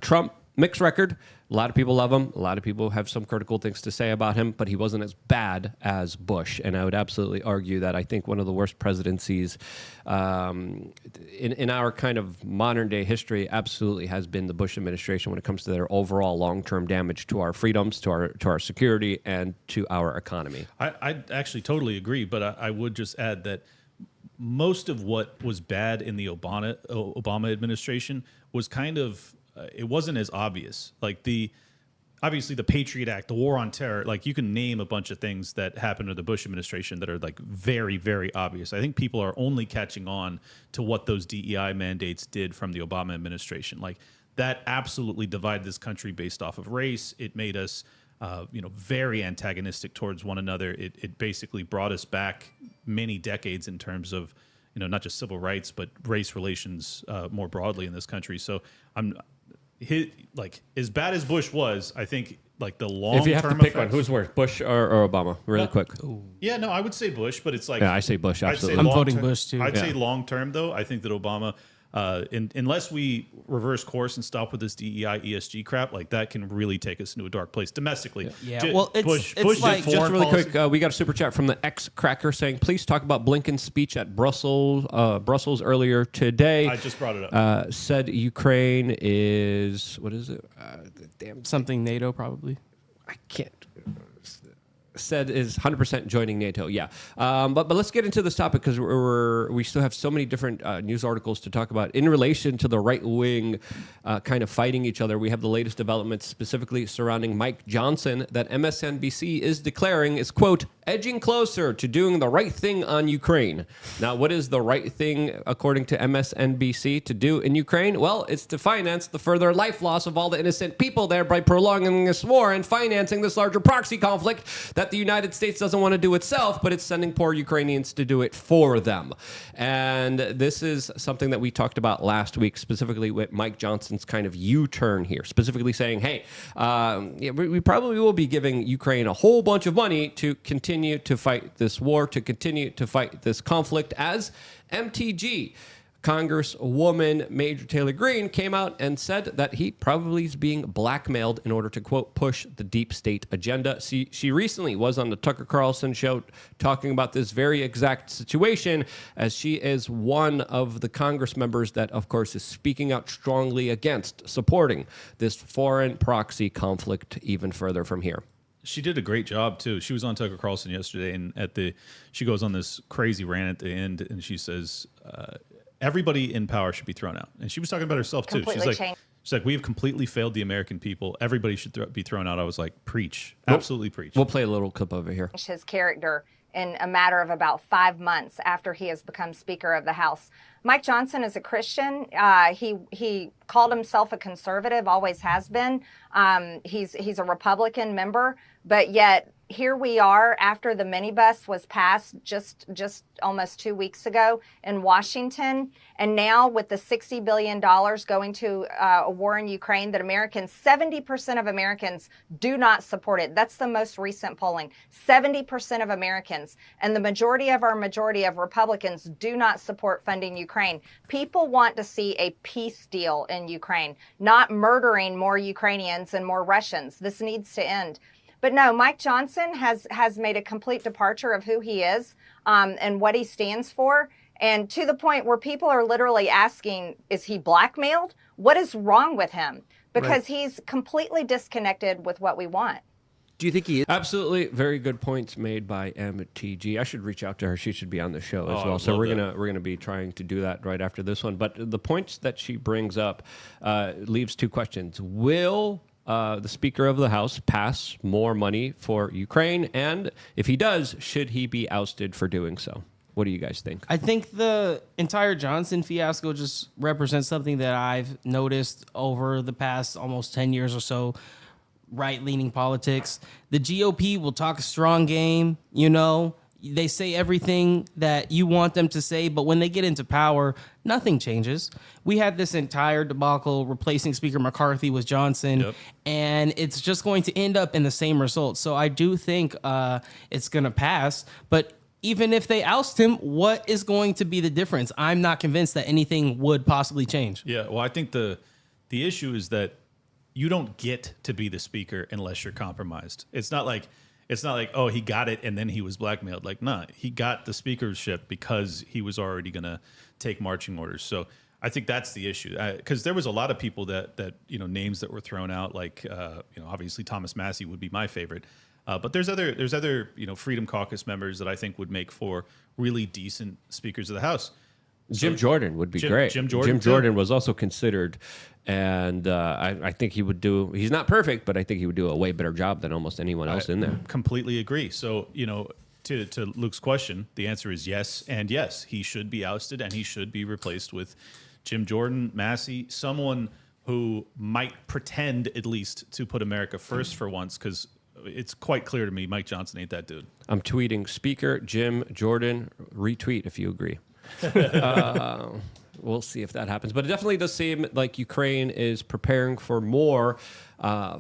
Trump, mixed record. A lot of people love him. A lot of people have some critical things to say about him, but he wasn't as bad as Bush. And I would absolutely argue that I think one of the worst presidencies in our kind of modern day history absolutely has been the Bush administration when it comes to their overall long-term damage to our freedoms, to our security, and to our economy. I actually totally agree, but I would just add that most of what was bad in the Obama administration was kind of it wasn't as obvious. Like obviously the Patriot Act, the war on terror, like you can name a bunch of things that happened to the Bush administration that are like very, very obvious. I think people are only catching on to what those DEI mandates did from the Obama administration. Like that absolutely divided this country based off of race. It made us, very antagonistic towards one another. It basically brought us back many decades in terms of, not just civil rights, but race relations more broadly in this country. So as bad as Bush was, I think like the long term. If you have to pick one, who's worse, Bush or Obama? Really quick. Yeah, no, I would say Bush, but it's like I say Bush. Absolutely, I'm voting Bush too. I'd say long term though. I think that Obama, unless we reverse course and stop with this DEI ESG crap, like that can really take us into a dark place domestically. Yeah, well, Bush like did just really policy. quick, we got a super chat from the X-Cracker saying, please talk about Blinken's speech at Brussels earlier today. I just brought it up. Said Ukraine is, what is it? something NATO probably. I can't. Said is 100% joining NATO. Yeah, but let's get into this topic because we still have so many different news articles to talk about in relation to the right wing kind of fighting each other. We have the latest developments specifically surrounding Mike Johnson that MSNBC is declaring is, quote, edging closer to doing the right thing on Ukraine. Now, what is the right thing according to MSNBC to do in Ukraine? Well, it's to finance the further life loss of all the innocent people there by prolonging this war and financing this larger proxy conflict that the United States doesn't want to do itself, but it's sending poor Ukrainians to do it for them. And this is something that we talked about last week, specifically with Mike Johnson's kind of U-turn here, specifically saying, hey, we probably will be giving Ukraine a whole bunch of money to continue to fight this war, to continue to fight this conflict, as MTG Congresswoman Major Taylor Greene came out and said that he probably is being blackmailed in order to, quote, push the deep state agenda. She recently was on the Tucker Carlson show talking about this very exact situation, as she is one of the Congress members that, of course, is speaking out strongly against supporting this foreign proxy conflict even further from here. She did a great job too. She was on Tucker Carlson yesterday, and she goes on this crazy rant at the end, and she says, everybody in power should be thrown out. And she was talking about herself too. She's like, we have completely failed the American people. Everybody should be thrown out. I was like, preach, absolutely preach. We'll play a little clip over here. His character in a matter of about 5 months after he has become Speaker of the House. Mike Johnson is a Christian. He called himself a conservative, always has been. He's a Republican member, but yet here we are after the minibus was passed just almost 2 weeks ago in Washington. And now with the $60 billion going to a war in Ukraine that 70% of Americans do not support it. That's the most recent polling. 70% of Americans and the majority of Republicans do not support funding Ukraine. People want to see a peace deal in Ukraine, not murdering more Ukrainians and more Russians. This needs to end. But no, Mike Johnson has made a complete departure of who he is and what he stands for. And to the point where people are literally asking, is he blackmailed? What is wrong with him? Because he's completely disconnected with what we want. Do you think he is? Absolutely. Very good points made by MTG. I should reach out to her. She should be on the show as well. So we're gonna be trying to do that right after this one. But the points that she brings up leaves two questions. Will the Speaker of the House pass more money for Ukraine? And if he does, should he be ousted for doing so? What do you guys think? I think the entire Johnson fiasco just represents something that I've noticed over the past almost 10 years or so. Right-leaning politics. The GOP will talk a strong game, you know. They say everything that you want them to say, but when they get into power, nothing changes. We had this entire debacle replacing Speaker McCarthy with Johnson, and it's just going to end up in the same result. So I do think it's going to pass, but even if they oust him, what is going to be the difference? I'm not convinced that anything would possibly change. Yeah, well, I think the issue is that you don't get to be the speaker unless you're compromised. It's not like, oh, he got it and then he was blackmailed. Like, nah, he got the speakership because he was already going to take marching orders. So I think that's the issue. Because there was a lot of people that names that were thrown out, like obviously Thomas Massey would be my favorite. But there's other Freedom Caucus members that I think would make for really decent speakers of the House. Jim Jordan would be great. Jim Jordan. Jim Jordan was also considered, and I think he would do. He's not perfect, but I think he would do a way better job than almost anyone else in there. Completely agree. So to Luke's question, the answer is yes and yes. He should be ousted and he should be replaced with Jim Jordan, Massey, someone who might pretend at least to put America first for once, because it's quite clear to me Mike Johnson ain't that dude. I'm tweeting Speaker Jim Jordan. Retweet if you agree. We'll see if that happens. But it definitely does seem like Ukraine is preparing for more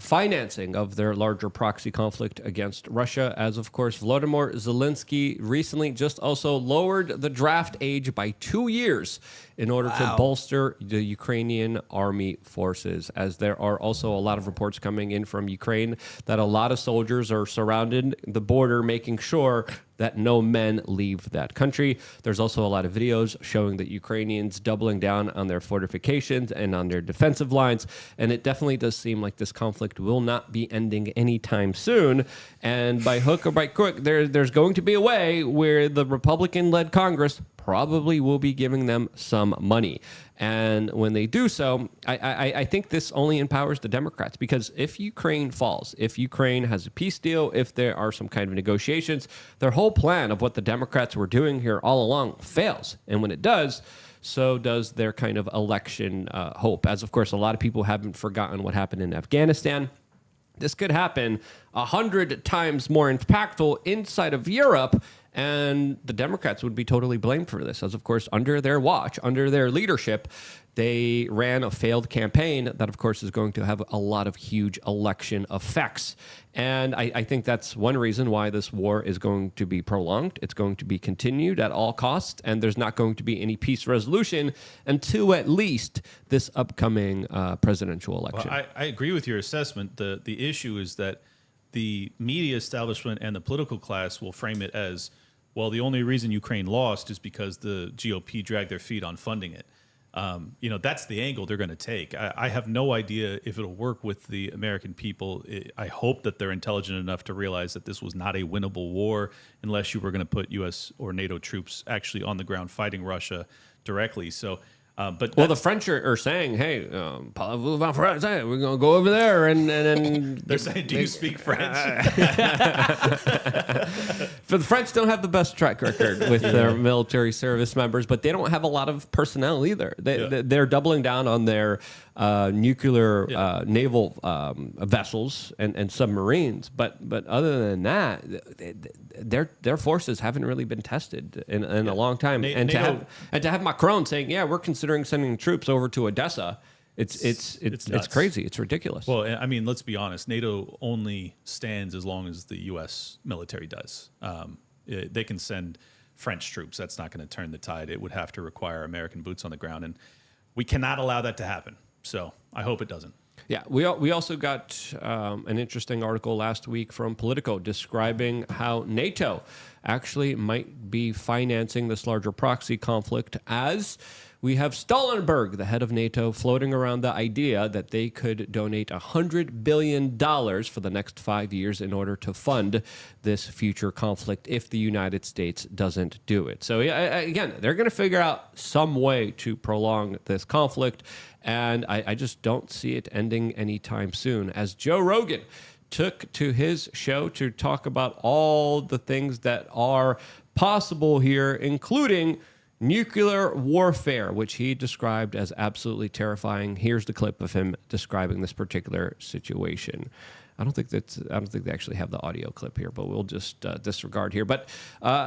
financing of their larger proxy conflict against Russia, as, of course, Volodymyr Zelensky recently just also lowered the draft age by 2 years in order to bolster the Ukrainian army forces, as there are also a lot of reports coming in from Ukraine that a lot of soldiers are surrounding the border, making sure that no men leave that country. There's also a lot of videos showing that Ukrainians doubling down on their fortifications and on their defensive lines, and it definitely does seem like this conflict will not be ending anytime soon. And by hook or by crook, there's going to be a way where the Republican-led Congress probably will be giving them some money. And when they do so, I think this only empowers the Democrats, because if Ukraine falls, if Ukraine has a peace deal, if there are some kind of negotiations, their whole plan of what the Democrats were doing here all along fails. And when it does, so does their kind of election hope. As, of course, a lot of people haven't forgotten what happened in Afghanistan. This could happen 100 times more impactful inside of Europe, and the Democrats would be totally blamed for this, as, of course, under their watch, under their leadership, they ran a failed campaign that, of course, is going to have a lot of huge election effects. And I think that's one reason why this war is going to be prolonged. It's going to be continued at all costs, and there's not going to be any peace resolution until at least this upcoming presidential election. Well, I agree with your assessment. The issue is that the media establishment and the political class will frame it as, well, the only reason Ukraine lost is because the GOP dragged their feet on funding it. That's the angle they're going to take. I have no idea if it'll work with the American people. I hope that they're intelligent enough to realize that this was not a winnable war unless you were going to put U.S. or NATO troops actually on the ground fighting Russia directly. So, the French are saying, hey, we're going to go over there. And they're saying, do you speak French? For the French don't have the best track record with their military service members, but they don't have a lot of personnel either. They're doubling down on their nuclear naval vessels and submarines. But other than that, their forces haven't really been tested in a long time. And to have Macron saying, yeah, we're considering sending troops over to Odessa, it's crazy. It's ridiculous. Well, I mean, let's be honest. NATO only stands as long as the U.S. military does. They can send French troops. That's not going to turn the tide. It would have to require American boots on the ground, and we cannot allow that to happen. So I hope it doesn't. Yeah, we also got an interesting article last week from Politico describing how NATO actually might be financing this larger proxy conflict, as we have Stoltenberg, the head of NATO, floating around the idea that they could donate $100 billion for the next 5 years in order to fund this future conflict if the United States doesn't do it. So again, they're going to figure out some way to prolong this conflict, and I just don't see it ending anytime soon. As Joe Rogan took to his show to talk about all the things that are possible here, including nuclear warfare, which he described as absolutely terrifying. Here's the clip of him describing this particular situation. I don't think they actually have the audio clip here, but we'll just disregard here. But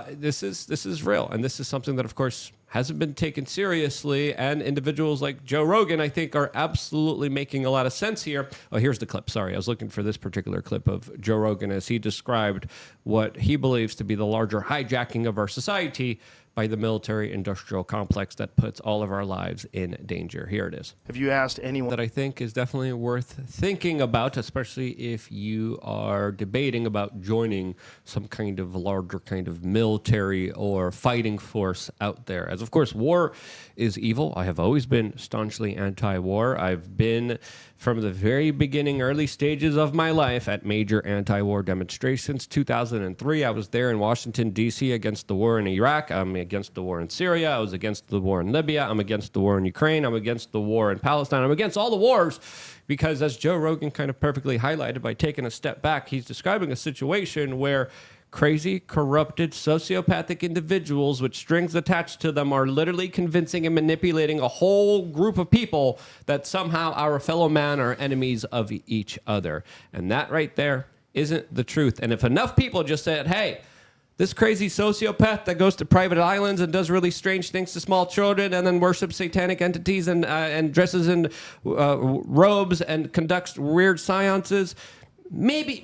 this is real, and this is something that, of course, hasn't been taken seriously. And individuals like Joe Rogan, I think, are absolutely making a lot of sense here. Oh, here's the clip. Sorry, I was looking for this particular clip of Joe Rogan as he described what he believes to be the larger hijacking of our society by the military-industrial complex that puts all of our lives in danger. Here it is. Have you asked anyone? That I think is definitely worth thinking about, especially if you are debating about joining some kind of larger kind of military or fighting force out there. As of course, war is evil. I have always been staunchly anti-war. I've been, from the very beginning, early stages of my life, at major anti-war demonstrations. 2003, I was there in Washington, D.C. against the war in Iraq. I'm against the war in Syria. I was against the war in Libya. I'm against the war in Ukraine. I'm against the war in Palestine. I'm against all the wars because, as Joe Rogan kind of perfectly highlighted by taking a step back, he's describing a situation where crazy, corrupted, sociopathic individuals with strings attached to them are literally convincing and manipulating a whole group of people that somehow our fellow man are enemies of each other. And that right there isn't the truth. And if enough people just said, hey, this crazy sociopath that goes to private islands and does really strange things to small children and then worships satanic entities and dresses in robes and conducts weird seances, maybe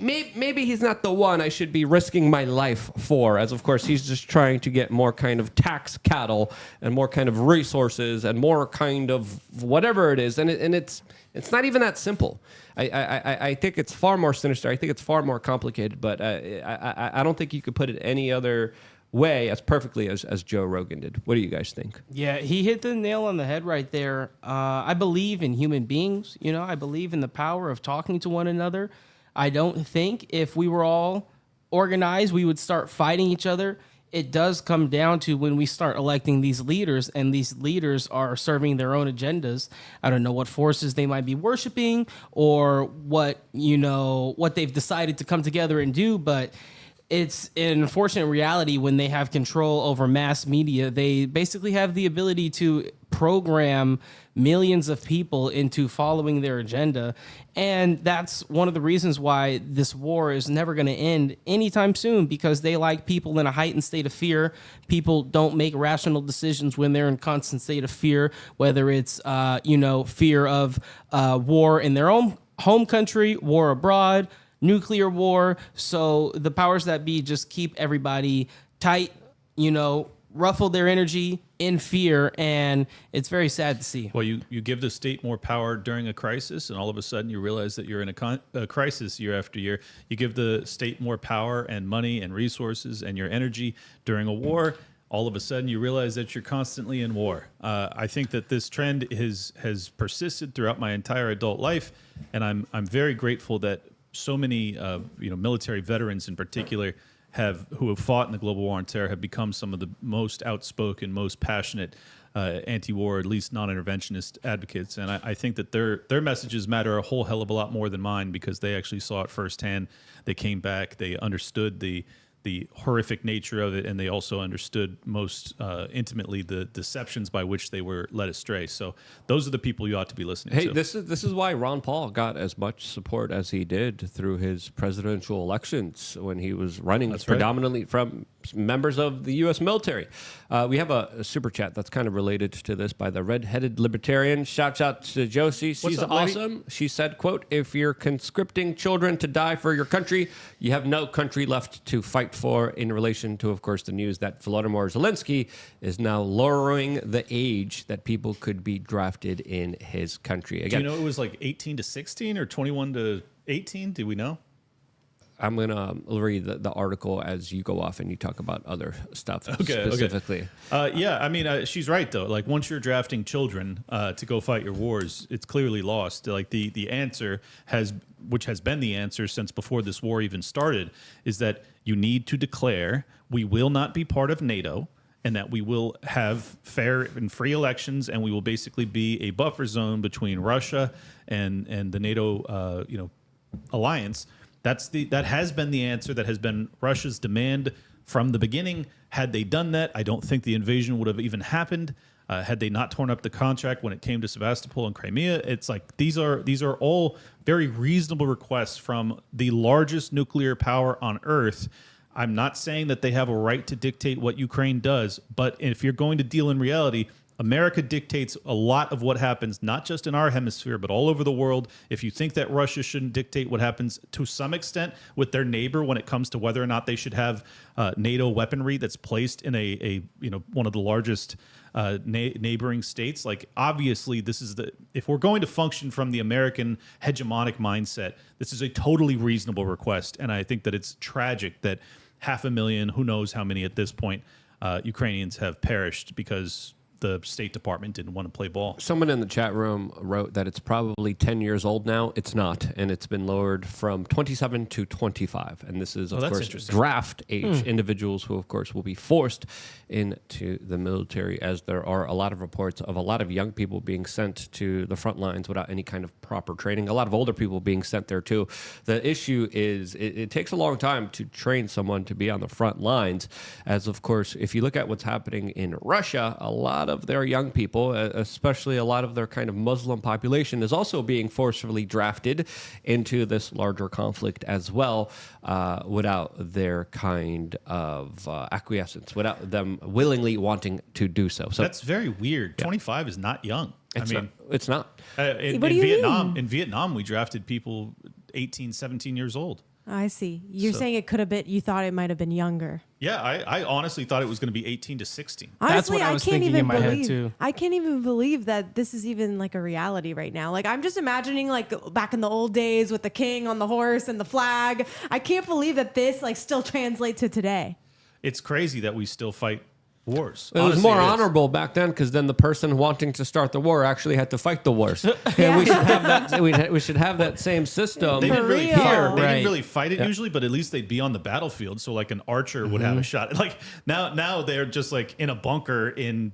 he's not the one I should be risking my life for, as of course he's just trying to get more kind of tax cattle and more kind of resources and more kind of whatever it is. And it's not even that simple. I think it's far more sinister. I think it's far more complicated, but I don't think you could put it any other way as perfectly as Joe Rogan did. What do you guys think? Yeah, he hit the nail on the head right there. I believe in human beings. You know, I believe in the power of talking to one another. I don't think if we were all organized, we would start fighting each other. It does come down to when we start electing these leaders, and these leaders are serving their own agendas. I don't know what forces they might be worshiping or what they've decided to come together and do, but it's an unfortunate reality when they have control over mass media. They basically have the ability to program millions of people into following their agenda. And that's one of the reasons why this war is never going to end anytime soon, because they like people in a heightened state of fear. People don't make rational decisions when they're in constant state of fear, whether it's, fear of war in their own home country, war abroad, nuclear war. So the powers that be just keep everybody tight, ruffle their energy in fear, and it's very sad to see. Well, you give the state more power during a crisis, and all of a sudden you realize that you're in a crisis year after year. You give the state more power and money and resources and your energy during a war, all of a sudden you realize that you're constantly in war. I think that this trend has persisted throughout my entire adult life, and I'm very grateful that so many military veterans in particular who have fought in the global war on terror have become some of the most outspoken, most passionate anti-war, at least non-interventionist advocates. And I think that their messages matter a whole hell of a lot more than mine, because they actually saw it firsthand. They came back, they understood the horrific nature of it, and they also understood most intimately the deceptions by which they were led astray. So those are the people you ought to be listening to. Hey, this is why Ron Paul got as much support as he did through his presidential elections when he was running predominantly from members of the U.S. military. We have a super chat that's kind of related to this by the red-headed libertarian. Shout out to Josie. She's up, lady? awesome. She said, quote, if you're conscripting children to die for your country, you have no country left to fight for, in relation to, of course, the news that Volodymyr Zelensky is now lowering the age that people could be drafted in his country. Again, Do you know it was like 18 to 16 or 21 to 18? Do we know? I'm going to read the article as you go off and you talk about other stuff specifically. Yeah, I mean, she's right, though. Like, once you're drafting children to go fight your wars, it's clearly lost. Like, the answer which has been the answer since before this war even started, is that you need to declare we will not be part of NATO, and that we will have fair and free elections, and we will basically be a buffer zone between Russia and the NATO alliance. That has been the answer. That has been Russia's demand from the beginning. Had they done that, I don't think the invasion would have even happened. Had they not torn up the contract when it came to Sevastopol and Crimea, it's like these are all very reasonable requests from the largest nuclear power on Earth. I'm not saying that they have a right to dictate what Ukraine does, but if you're going to deal in reality, America dictates a lot of what happens, not just in our hemisphere, but all over the world. If you think that Russia shouldn't dictate what happens to some extent with their neighbor when it comes to whether or not they should have NATO weaponry that's placed in a one of the largest neighboring states, like obviously this is if we're going to function from the American hegemonic mindset, this is a totally reasonable request, and I think that it's tragic that 500,000, who knows how many at this point, Ukrainians have perished because the State Department didn't want to play ball. Someone in the chat room wrote that it's probably 10 years old now. It's not, and it's been lowered from 27 to 25. And this is, of course, draft age individuals who, of course, will be forced into the military, as there are a lot of reports of a lot of young people being sent to the front lines without any kind of proper training. A lot of older people being sent there, too. The issue is it takes a long time to train someone to be on the front lines, as, of course, if you look at what's happening in Russia, a lot of their young people, especially a lot of their kind of Muslim population, is also being forcefully drafted into this larger conflict as well, without their kind of acquiescence, without them willingly wanting to do so. So that's very weird. 25 is not young. It's not. In Vietnam, we drafted people 18, 17 years old. I see. You're saying it could have been, you thought it might have been younger. Yeah, I honestly thought it was going to be 18 to 16. Honestly, that's what I was thinking in my head too. I can't even believe that this is even like a reality right now. Like, I'm just imagining like back in the old days with the king on the horse and the flag. I can't believe that this like still translates to today. It's crazy that we still fight wars. It was more honorable back then, because then the person wanting to start the war actually had to fight the wars. And we should have that. We should have that same system. They didn't really fight it usually, but at least they'd be on the battlefield. So like an archer would have a shot. Like now they're just like in a bunker in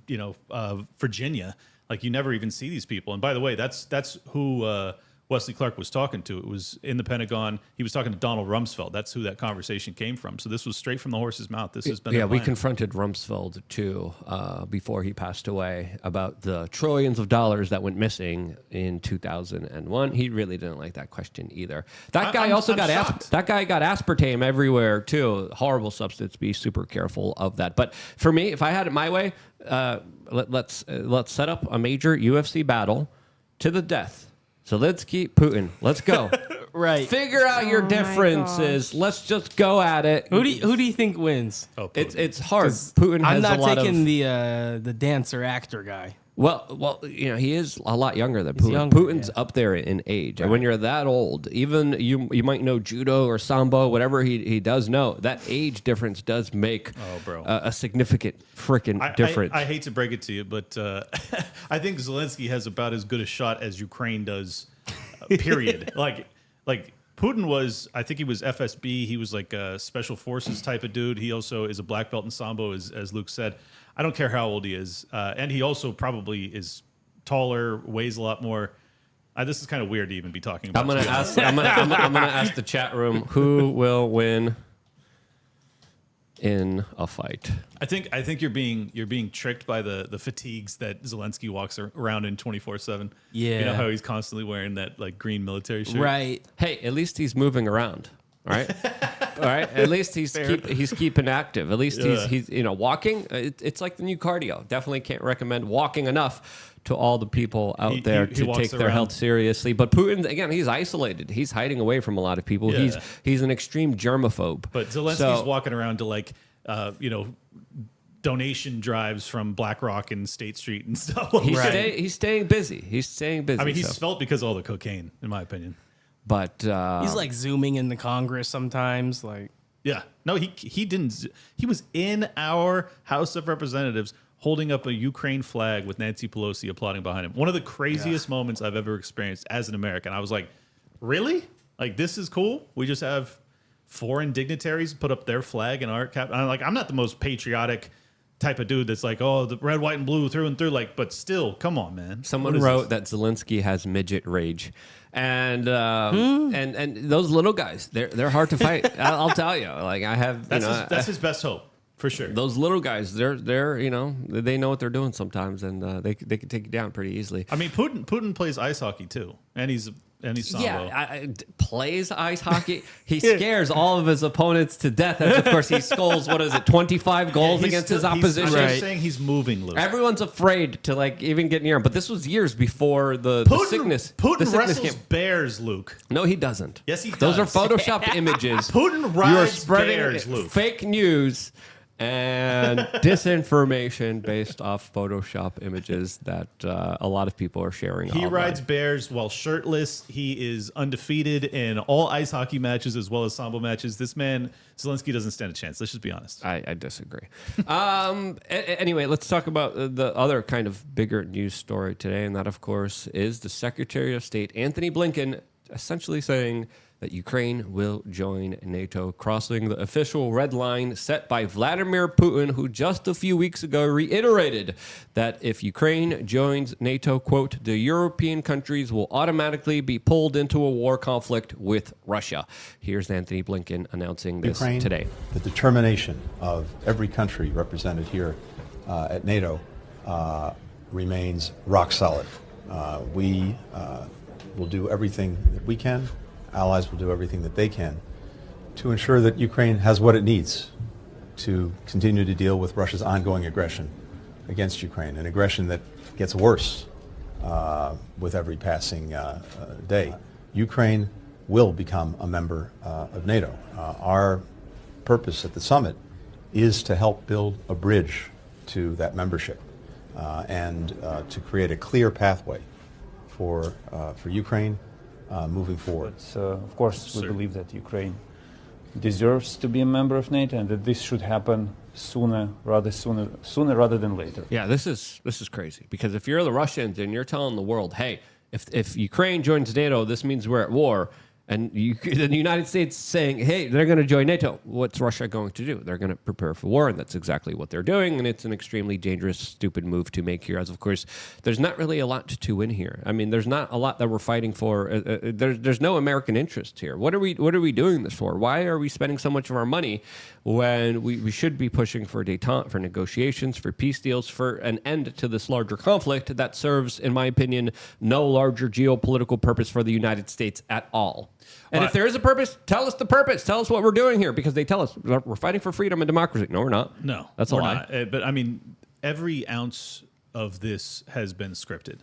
Virginia. Like you never even see these people. And by the way, that's who Wesley Clark was talking to. It was in the Pentagon. He was talking to Donald Rumsfeld. That's who that conversation came from. So this was straight from the horse's mouth. This has been we confronted Rumsfeld too before he passed away about the trillions of dollars that went missing in 2001. He really didn't like that question either. That guy that guy got aspartame everywhere too. Horrible substance. Be super careful of that. But for me, if I had it my way, let's set up a major UFC battle to the death. So let's keep Putin. Let's go. Right. Figure out your differences. Let's just go at it. Who do you think wins? Oh, it's hard. Putin has I'm a lot not taking the dancer actor guy. Well, he is a lot younger than Putin. Younger, Putin's up there in age, and when you're that old, even you might know judo or sambo, whatever he does know. That age difference does make a significant freaking difference. I hate to break it to you, but I think Zelensky has about as good a shot as Ukraine does. Period. like Putin was, I think he was FSB. He was like a special forces type of dude. He also is a black belt in sambo, as Luke said. I don't care how old he is, and he also probably is taller, weighs a lot more. This is kind of weird to even be talking about. I'm gonna ask the chat room who will win in a fight. I think you're being tricked by the fatigues that Zelensky walks around in 24/7. Yeah, you know how he's constantly wearing that like green military shirt. Right. Hey, at least he's moving around. All right. All right. At least he's keeping active. At least he's walking. It's like the new cardio. Definitely can't recommend walking enough to all the people out there to take their health seriously. But Putin, again, he's isolated. He's hiding away from a lot of people. Yeah. He's an extreme germaphobe. But Zelensky's walking around to donation drives from BlackRock and State Street and stuff. He's staying busy. I mean, he's svelte because of all the cocaine, in my opinion. But he's like zooming in the Congress sometimes. Yeah. No, he didn't. He was in our House of Representatives holding up a Ukraine flag with Nancy Pelosi applauding behind him. One of the craziest moments I've ever experienced as an American. I was like, really? Like, this is cool? We just have foreign dignitaries put up their flag in our cap. I'm not the most patriotic type of dude that's like, oh, the red, white, and blue through and through. But still, come on, man. Someone wrote that Zelensky has midget rage. And those little guys, they're hard to fight. I'll tell you. That's his best hope. For sure. Those little guys, they're they know what they're doing sometimes, and they can take you down pretty easily. I mean, Putin plays ice hockey too, and he's sambo. Yeah, plays ice hockey. He scares all of his opponents to death. As of course he scores 25 goals against his opposition. I'm just saying he's moving, Luke. Everyone's afraid to even get near him. But this was years before the sickness. Putin wrestles bears, Luke. No, he doesn't. Yes, he does. Those are photoshopped images. Putin rides bears, Luke. Fake news and disinformation based off Photoshop images that a lot of people are sharing. He rides bears while shirtless. He is undefeated in all ice hockey matches as well as sambo matches. This man, Zelensky, doesn't stand a chance. Let's just be honest. I disagree. Anyway, let's talk about the other kind of bigger news story today, and that, of course, is the Secretary of State, Anthony Blinken, essentially saying that Ukraine will join NATO, crossing the official red line set by Vladimir Putin, who just a few weeks ago reiterated that if Ukraine joins NATO, quote, the European countries will automatically be pulled into a war conflict with Russia. Here's Anthony Blinken announcing this today. The determination of every country represented here at NATO remains rock solid. We will do everything that we can. Allies will do everything that they can to ensure that Ukraine has what it needs to continue to deal with Russia's ongoing aggression against Ukraine, an aggression that gets worse with every passing day. Ukraine will become a member of NATO. Our purpose at the summit is to help build a bridge to that membership and to create a clear pathway for Ukraine moving forward. But, of course, we believe that Ukraine deserves to be a member of NATO, and that this should happen sooner rather than later. Yeah, this is crazy, because if you're the Russians and you're telling the world, hey, if Ukraine joins NATO, this means we're at war. And the United States saying, hey, they're going to join NATO. What's Russia going to do? They're going to prepare for war, and that's exactly what they're doing. And it's an extremely dangerous, stupid move to make here, as, of course, there's not really a lot to win here. I mean, there's not a lot that we're fighting for. There's no American interest here. What are we doing this for? Why are we spending so much of our money when we should be pushing for détente, for negotiations, for peace deals, for an end to this larger conflict that serves, in my opinion, no larger geopolitical purpose for the United States at all? And if there is a purpose, tell us the purpose. Tell us what we're doing here, because they tell us we're fighting for freedom and democracy. No, we're not. No, that's a lie. Not. But I mean, every ounce of this has been scripted.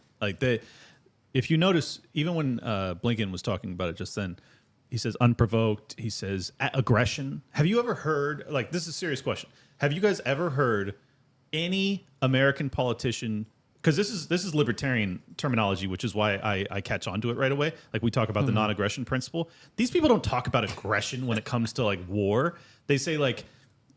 If you notice, even when Blinken was talking about it just then, he says unprovoked. He says aggression. Have you ever heard? This is a serious question. Have you guys ever heard any American politician? Because this is libertarian terminology, which is why I catch on to it right away. We talk about the non-aggression principle. These people don't talk about aggression when it comes to war. They say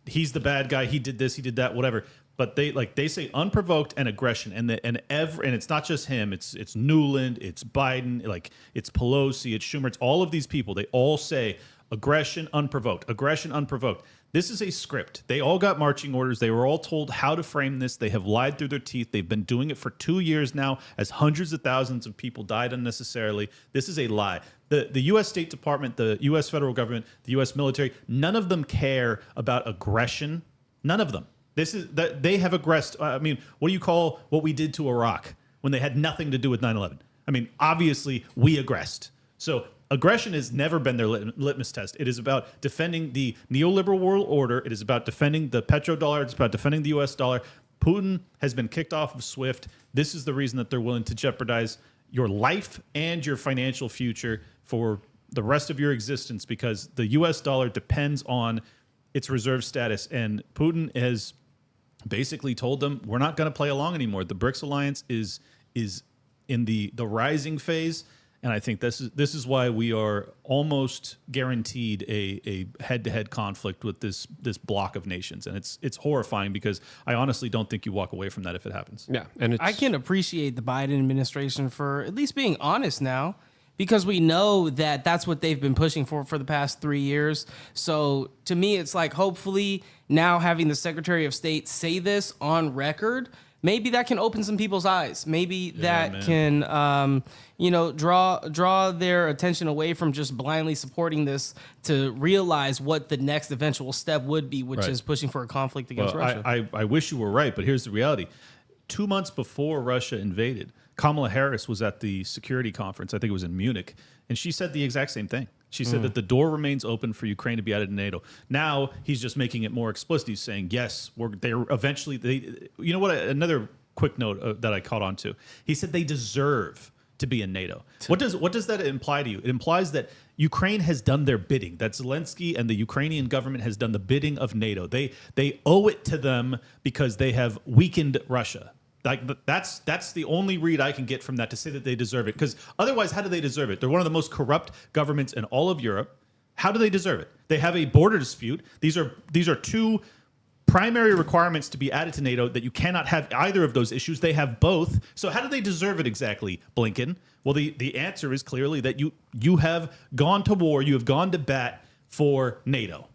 he's the bad guy, he did this, he did that, whatever. But they say unprovoked and aggression, and it's not just him. It's Newland, it's Biden, it's Pelosi, it's Schumer, it's all of these people. They all say aggression unprovoked, aggression unprovoked. This is a script. They all got marching orders. They were all told how to frame this. They have lied through their teeth. They've been doing it for 2 years now, as hundreds of thousands of people died unnecessarily. This is a lie. The U.S. State Department, the U.S. federal government, the U.S. military, none of them care about aggression. None of them. They have aggressed. I mean, what do you call what we did to Iraq when they had nothing to do with 9/11? I mean, obviously we aggressed. So Aggression has never been their litmus test. It is about defending the neoliberal world order. It is about defending the petrodollar. It's about defending the U.S. dollar. Putin has been kicked off of SWIFT. This is the reason that they're willing to jeopardize your life and your financial future for the rest of your existence, because the U.S. dollar depends on its reserve status. And Putin has basically told them, we're not going to play along anymore. The BRICS alliance is in the rising phase. And I think this is why we are almost guaranteed a head-to-head conflict with this block of nations, and it's horrifying, because I honestly don't think you walk away from that if it happens. Yeah, and I can appreciate the Biden administration for at least being honest now, because we know that that's what they've been pushing for the past 3 years. So to me, it's like, hopefully now having the Secretary of State say this on record, maybe that can open some people's eyes. Maybe that can, draw their attention away from just blindly supporting this to realize what the next eventual step would be, which is pushing for a conflict against Russia. I wish you were right, but here's the reality. 2 months before Russia invaded, Kamala Harris was at the security conference. I think it was in Munich, and she said the exact same thing. She said that the door remains open for Ukraine to be added to NATO. Now he's just making it more explicit. He's saying, yes, they're eventually. You know what? Another quick note that I caught on to. He said they deserve to be in NATO. What does that imply to you? It implies that Ukraine has done their bidding. That Zelensky and the Ukrainian government has done the bidding of NATO. They owe it to them because they have weakened Russia. Like, that's the only read I can get from that, to say that they deserve it. Because otherwise, how do they deserve it? They're one of the most corrupt governments in all of Europe. How do they deserve it? They have a border dispute. These are two primary requirements to be added to NATO, that you cannot have either of those issues. They have both. So how do they deserve it exactly, Blinken? Well, the answer is clearly that you have gone to war. You have gone to bat for NATO.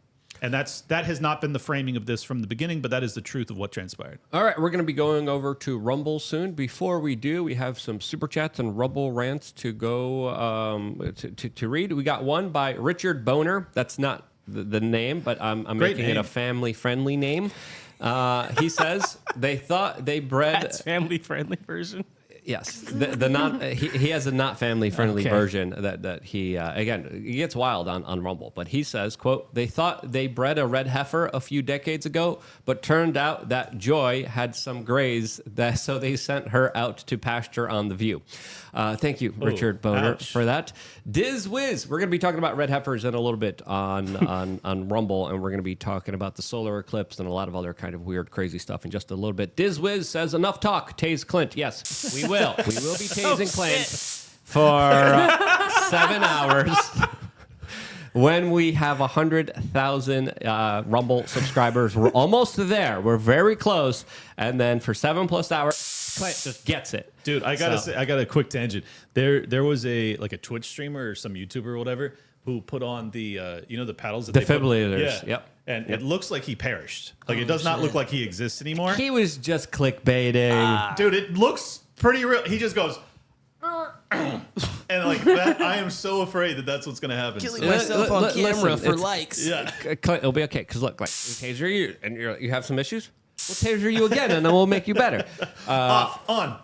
And that has not been the framing of this from the beginning, but that is the truth of what transpired. All right, we're going to be going over to Rumble soon. Before we do, we have some super chats and Rumble rants to go to read. We got one by Richard Boner. That's not the name, but I'm making it a family-friendly name. He says they thought they bred. That's family-friendly version. Yes, he has a not family friendly version that he again, he gets wild on Rumble, but he says, quote, they thought they bred a red heifer a few decades ago, but turned out that Joy had some grays, so they sent her out to pasture on the View. Thank you, Richard Boner, for that. Diz Wiz, we're going to be talking about red heifers in a little bit on Rumble, and we're going to be talking about the solar eclipse and a lot of other kind of weird, crazy stuff in just a little bit. Diz Wiz says, enough talk, tase Clint. Yes, we will. We will be tasing Clint for 7 hours when we have 100,000 Rumble subscribers. We're almost there. We're very close. And then for 7+ hours, Clint just gets it. Dude, I gotta say, I got a quick tangent. There was a Twitch streamer or some YouTuber or whatever who put on the the paddles, that defibrillators. Yep. And it looks like he perished. Like, it does not look like he exists anymore. He was just clickbaiting. Dude, it looks pretty real. He just goes, and like that. I am so afraid that that's what's going to happen. Killing myself on camera for likes. Yeah, it'll be okay. Because look, like we taser you, and you have some issues. We'll taser you again, and then we'll make you better. Off, on.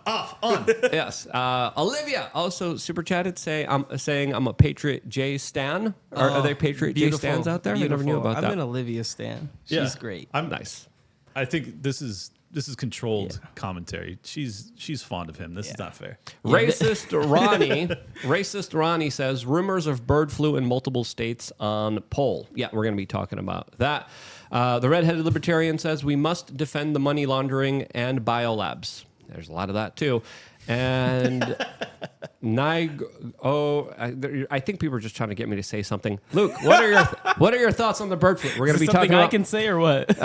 Yes. Olivia also super chatted saying I'm a Patriot J stan. Are there Patriot J stans out there? Beautiful. I never knew about that. I'm an Olivia stan. She's great. I'm nice. I think this is controlled commentary. She's fond of him. This is not fair. Racist Ronnie says rumors of bird flu in multiple states on poll. Yeah, we're going to be talking about that. The redheaded libertarian says we must defend the money laundering and biolabs. There's a lot of that too. And I think people are just trying to get me to say something. Luke, what are your thoughts on the bird flu? We're going to be talking about. I can say or what?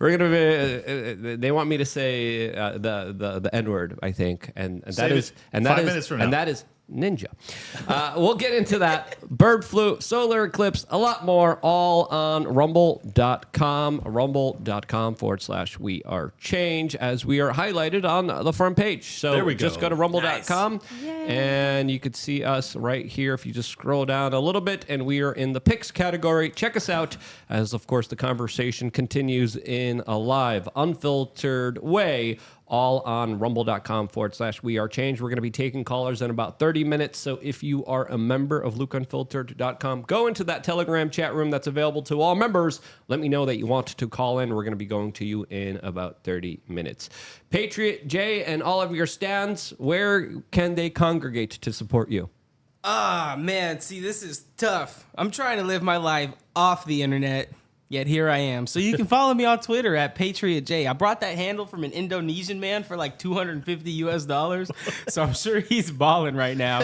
We're going to be. They want me to say the N word, I think, and that is 5 minutes from now. And that is ninja. We'll get into that. Bird flu, solar eclipse, a lot more, all on rumble.com, rumble.com/we are change, as we are highlighted on the front page. So there we go. Just go to rumble.com Nice. and you could see us right here if you just scroll down a little bit, and we are in the picks category. Check us out as, of course, the conversation continues in a live, unfiltered way all on rumble.com/wearechange. We're going to be taking callers in about 30 minutes. So if you are a member of lukeunfiltered.com, go into that Telegram chat room that's available to all members. Let me know that you want to call in. We're going to be going to you in about 30 minutes. Patriot Jay and all of your stands, where can they congregate to support you? Ah, man, see, this is tough. I'm trying to live my life off the internet, yet here I am. So you can follow me on Twitter at PatriotJ. I brought that handle from an Indonesian man for like $250, so I'm sure he's balling right now.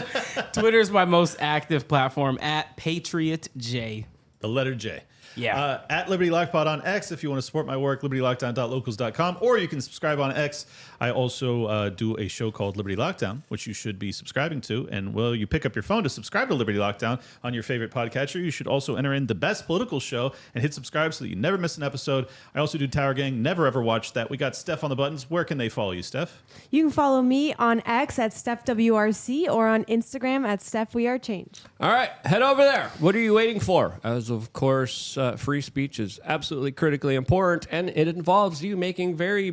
Twitter is my most active platform at PatriotJ. The letter J. Yeah. At Liberty Lock Pod on X, if you want to support my work, libertylockdown.locals.com, or you can subscribe on X. I also do a show called Liberty Lockdown, which you should be subscribing to. And while you pick up your phone to subscribe to Liberty Lockdown on your favorite podcatcher, you should also enter in the best political show and hit subscribe so that you never miss an episode. I also do Tower Gang. Never ever watched that. We got Steph on the buttons. Where can they follow you, Steph? You can follow me on X at StephWRC or on Instagram at StephWeAreChange. All right, head over there. What are you waiting for? As of course, free speech is absolutely critically important, and it involves you making very